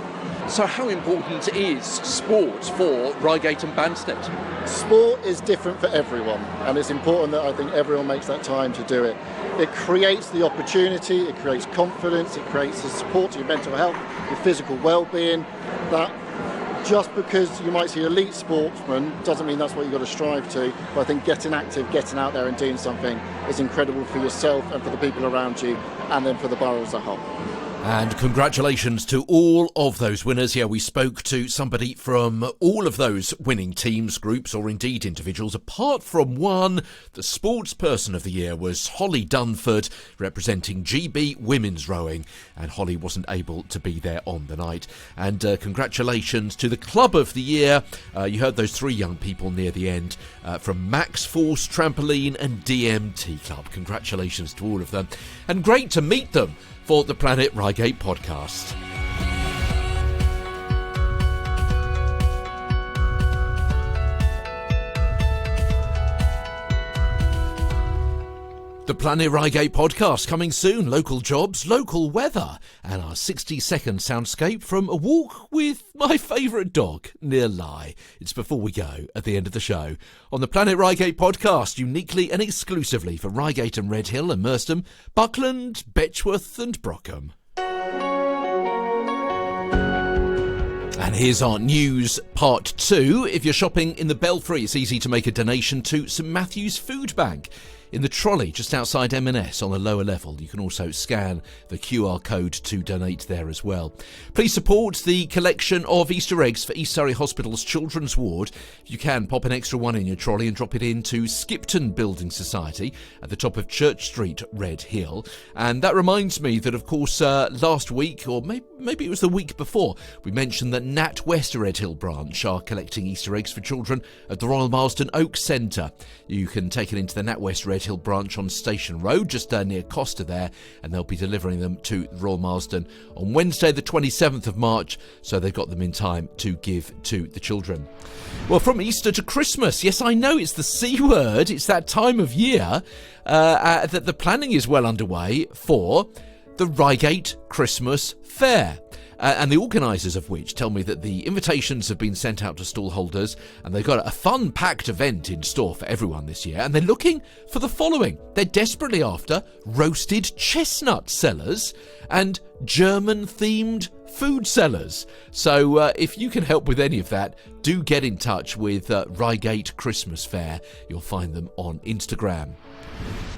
S2: So how important is sport for Reigate and Banstead?
S17: Sport is different for everyone, and it's important that I think everyone makes that time to do it. It creates the opportunity, it creates confidence, it creates the support to your mental health, your physical well-being. That just because you might see elite sportsmen doesn't mean that's what you've got to strive to. But I think getting active, getting out there and doing something is incredible for yourself and for the people around you, and then for the borough as a whole.
S2: And congratulations to all of those winners. Yeah, we spoke to somebody from all of those winning teams, groups, or indeed individuals, apart from one. The sports person of the year was Holly Dunford, representing GB Women's Rowing, and Holly wasn't able to be there on the night. And congratulations to the club of the year. You heard those three young people near the end from Max Force Trampoline and DMT Club. Congratulations to all of them. And great to meet them for the Planet Reigate podcast. The Planet Reigate podcast coming soon. Local jobs, local weather, and our 60-second soundscape from a walk with my favourite dog near Leigh. It's before we go at the end of the show on the Planet Reigate podcast, uniquely and exclusively for Reigate and Redhill and Merstham, Buckland, Betchworth and Brockham. And here's our news part 2. If you're shopping in the Belfry, it's easy to make a donation to St Matthew's Food Bank in the trolley just outside M&S on the lower level. You can also scan the QR code to donate there as well. Please support the collection of Easter eggs for East Surrey Hospital's Children's Ward. If you can, pop an extra one in your trolley and drop it into Skipton Building Society at the top of Church Street, Redhill. And that reminds me that, of course, last week, or maybe it was the week before, we mentioned that NatWest Redhill branch are collecting Easter eggs for children at the Royal Marsden Oak Centre. You can take it into the NatWest Redhill branch on Station Road, just near Costa there, and they'll be delivering them to Royal Marsden on Wednesday the 27th of March, so they've got them in time to give to the children. Well, from Easter to Christmas, yes, I know it's the C word, it's that time of year that the planning is well underway for the Reigate Christmas Fair. And the organisers of which tell me that the invitations have been sent out to stallholders, and they've got a fun-packed event in store for everyone this year, and they're looking for the following. They're desperately after roasted chestnut sellers and German-themed food sellers. So if you can help with any of that, do get in touch with Reigate Christmas Fair. You'll find them on Instagram.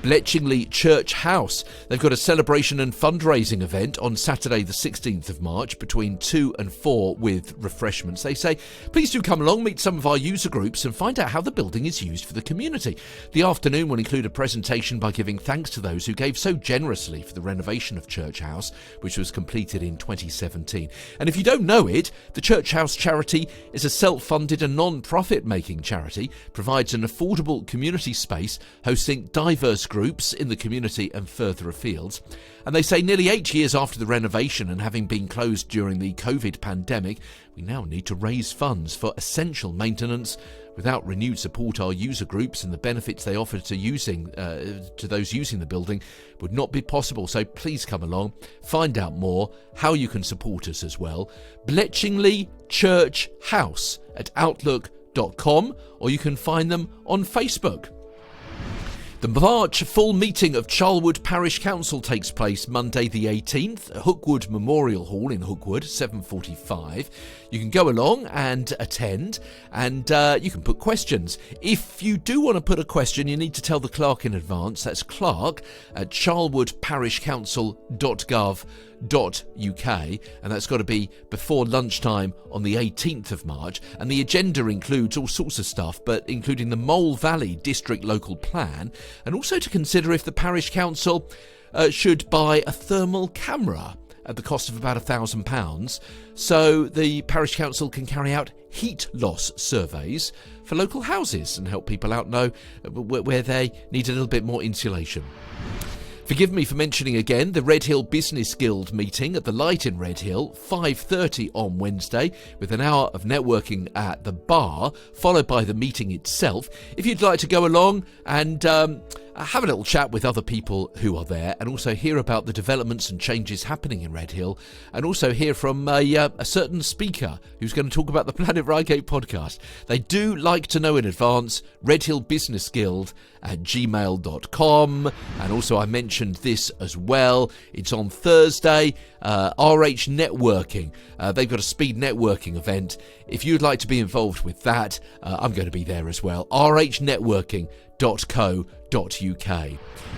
S2: Bletchingley Church House. They've got a celebration and fundraising event on Saturday the 16th of March between 2 and 4 with refreshments. They say, please do come along, meet some of our user groups and find out how the building is used for the community. The afternoon will include a presentation by giving thanks to those who gave so generously for the renovation of Church House, which was completed in 2017. And if you don't know it, the Church House charity is a self-funded and non-profit making charity, provides an affordable community space hosting diverse groups in the community and further afield. And they say nearly 8 years after the renovation and having been closed during the COVID pandemic, we now need to raise funds for essential maintenance. Without renewed support, our user groups and the benefits they offer to those using the building would not be possible. So please come along, find out more, how you can support us as well. Bletchingley Church House at outlook.com, or you can find them on Facebook. The March full meeting of Charlwood Parish Council takes place Monday the 18th at Hookwood Memorial Hall in Hookwood, 7:45. You can go along and attend, and you can put questions. If you do want to put a question, you need to tell the clerk in advance. That's clerk@charlwoodparishcouncil.gov.uk, and that's got to be before lunchtime on the 18th of March. And the agenda includes all sorts of stuff, but including the Mole Valley District Local Plan, and also to consider if the Parish Council should buy a thermal camera at the cost of about £1,000, so the parish council can carry out heat loss surveys for local houses and help people out know where they need a little bit more insulation. Forgive me for mentioning again the Redhill Business Guild meeting at the Light in Redhill, 5:30 on Wednesday, with an hour of networking at the bar, followed by the meeting itself. If you'd like to go along and have a little chat with other people who are there, and also hear about the developments and changes happening in Redhill, and also hear from a certain speaker who's going to talk about the Planet Reigate podcast, they do like to know in advance. redhillbusinessguild@gmail.com. And also I mentioned this as well, it's on Thursday, RH Networking. They've got a speed networking event. If you'd like to be involved with that, I'm going to be there as well. rhnetworking.co.uk.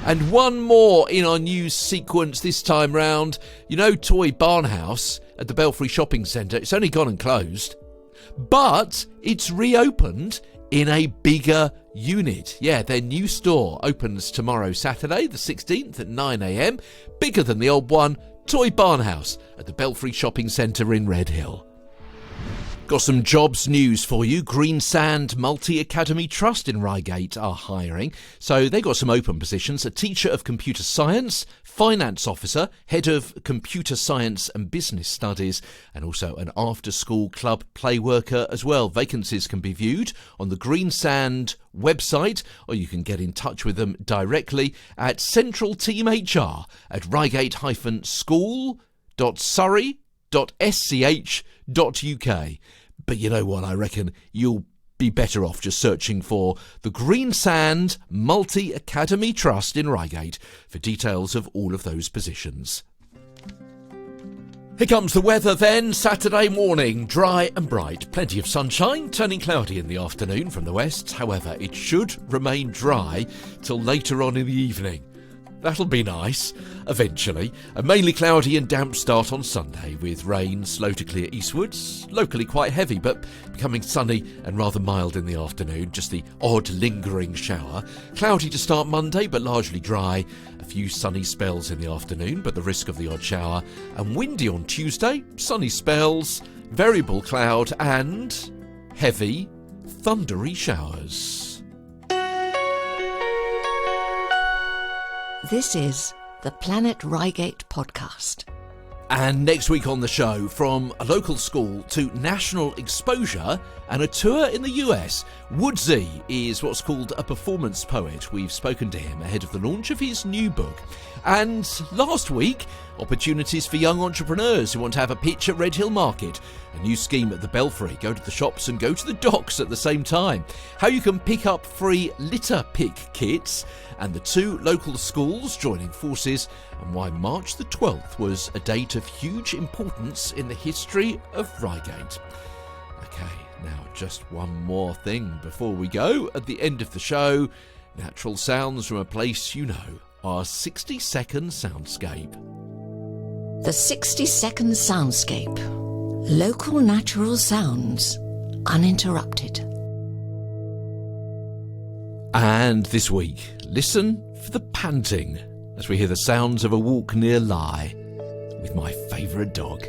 S2: And one more in our news sequence this time round. You know, Toy Barnhouse at the Belfry Shopping Centre, it's only gone and closed, but it's reopened in a bigger unit. Yeah, their new store opens tomorrow, Saturday the 16th at 9 a.m. Bigger than the old one, Toy Barnhouse at the Belfry Shopping Centre in Redhill. Got some jobs news for you. Greensand Multi-Academy Trust in Reigate are hiring. So they got some open positions. A teacher of computer science, finance officer, head of computer science and business studies, and also an after-school club play worker as well. Vacancies can be viewed on the Greensand website, or you can get in touch with them directly at Central Team HR at reigate-school.surrey.sch.uk. But you know what, I reckon you'll be better off just searching for the Greensand Multi-Academy Trust in Reigate for details of all of those positions. Here comes the weather then. Saturday morning, dry and bright. Plenty of sunshine, turning cloudy in the afternoon from the west. However, it should remain dry till later on in the evening. That'll be nice, eventually. A mainly cloudy and damp start on Sunday, with rain slow to clear eastwards, locally quite heavy, but becoming sunny and rather mild in the afternoon, just the odd lingering shower. Cloudy to start Monday, but largely dry. A few sunny spells in the afternoon, but the risk of the odd shower. And windy on Tuesday, sunny spells, variable cloud and heavy, thundery showers.
S1: This is the Planet Reigate podcast.
S2: And next week on the show, from a local school to national exposure and a tour in the US, Woodsy is what's called a performance poet. We've spoken to him ahead of the launch of his new book. And last week, opportunities for young entrepreneurs who want to have a pitch at Redhill Market. A new scheme at the Belfry. Go to the shops and go to the docks at the same time. How you can pick up free litter pick kits. And the two local schools joining forces, and why March the 12th was a date of huge importance in the history of Reigate. Okay, now just one more thing before we go. At the end of the show, natural sounds from a place you know, our 60-second soundscape.
S1: The 60-second soundscape. Local natural sounds, uninterrupted.
S2: And this week, listen for the panting as we hear the sounds of a walk near Leigh with my favourite dog.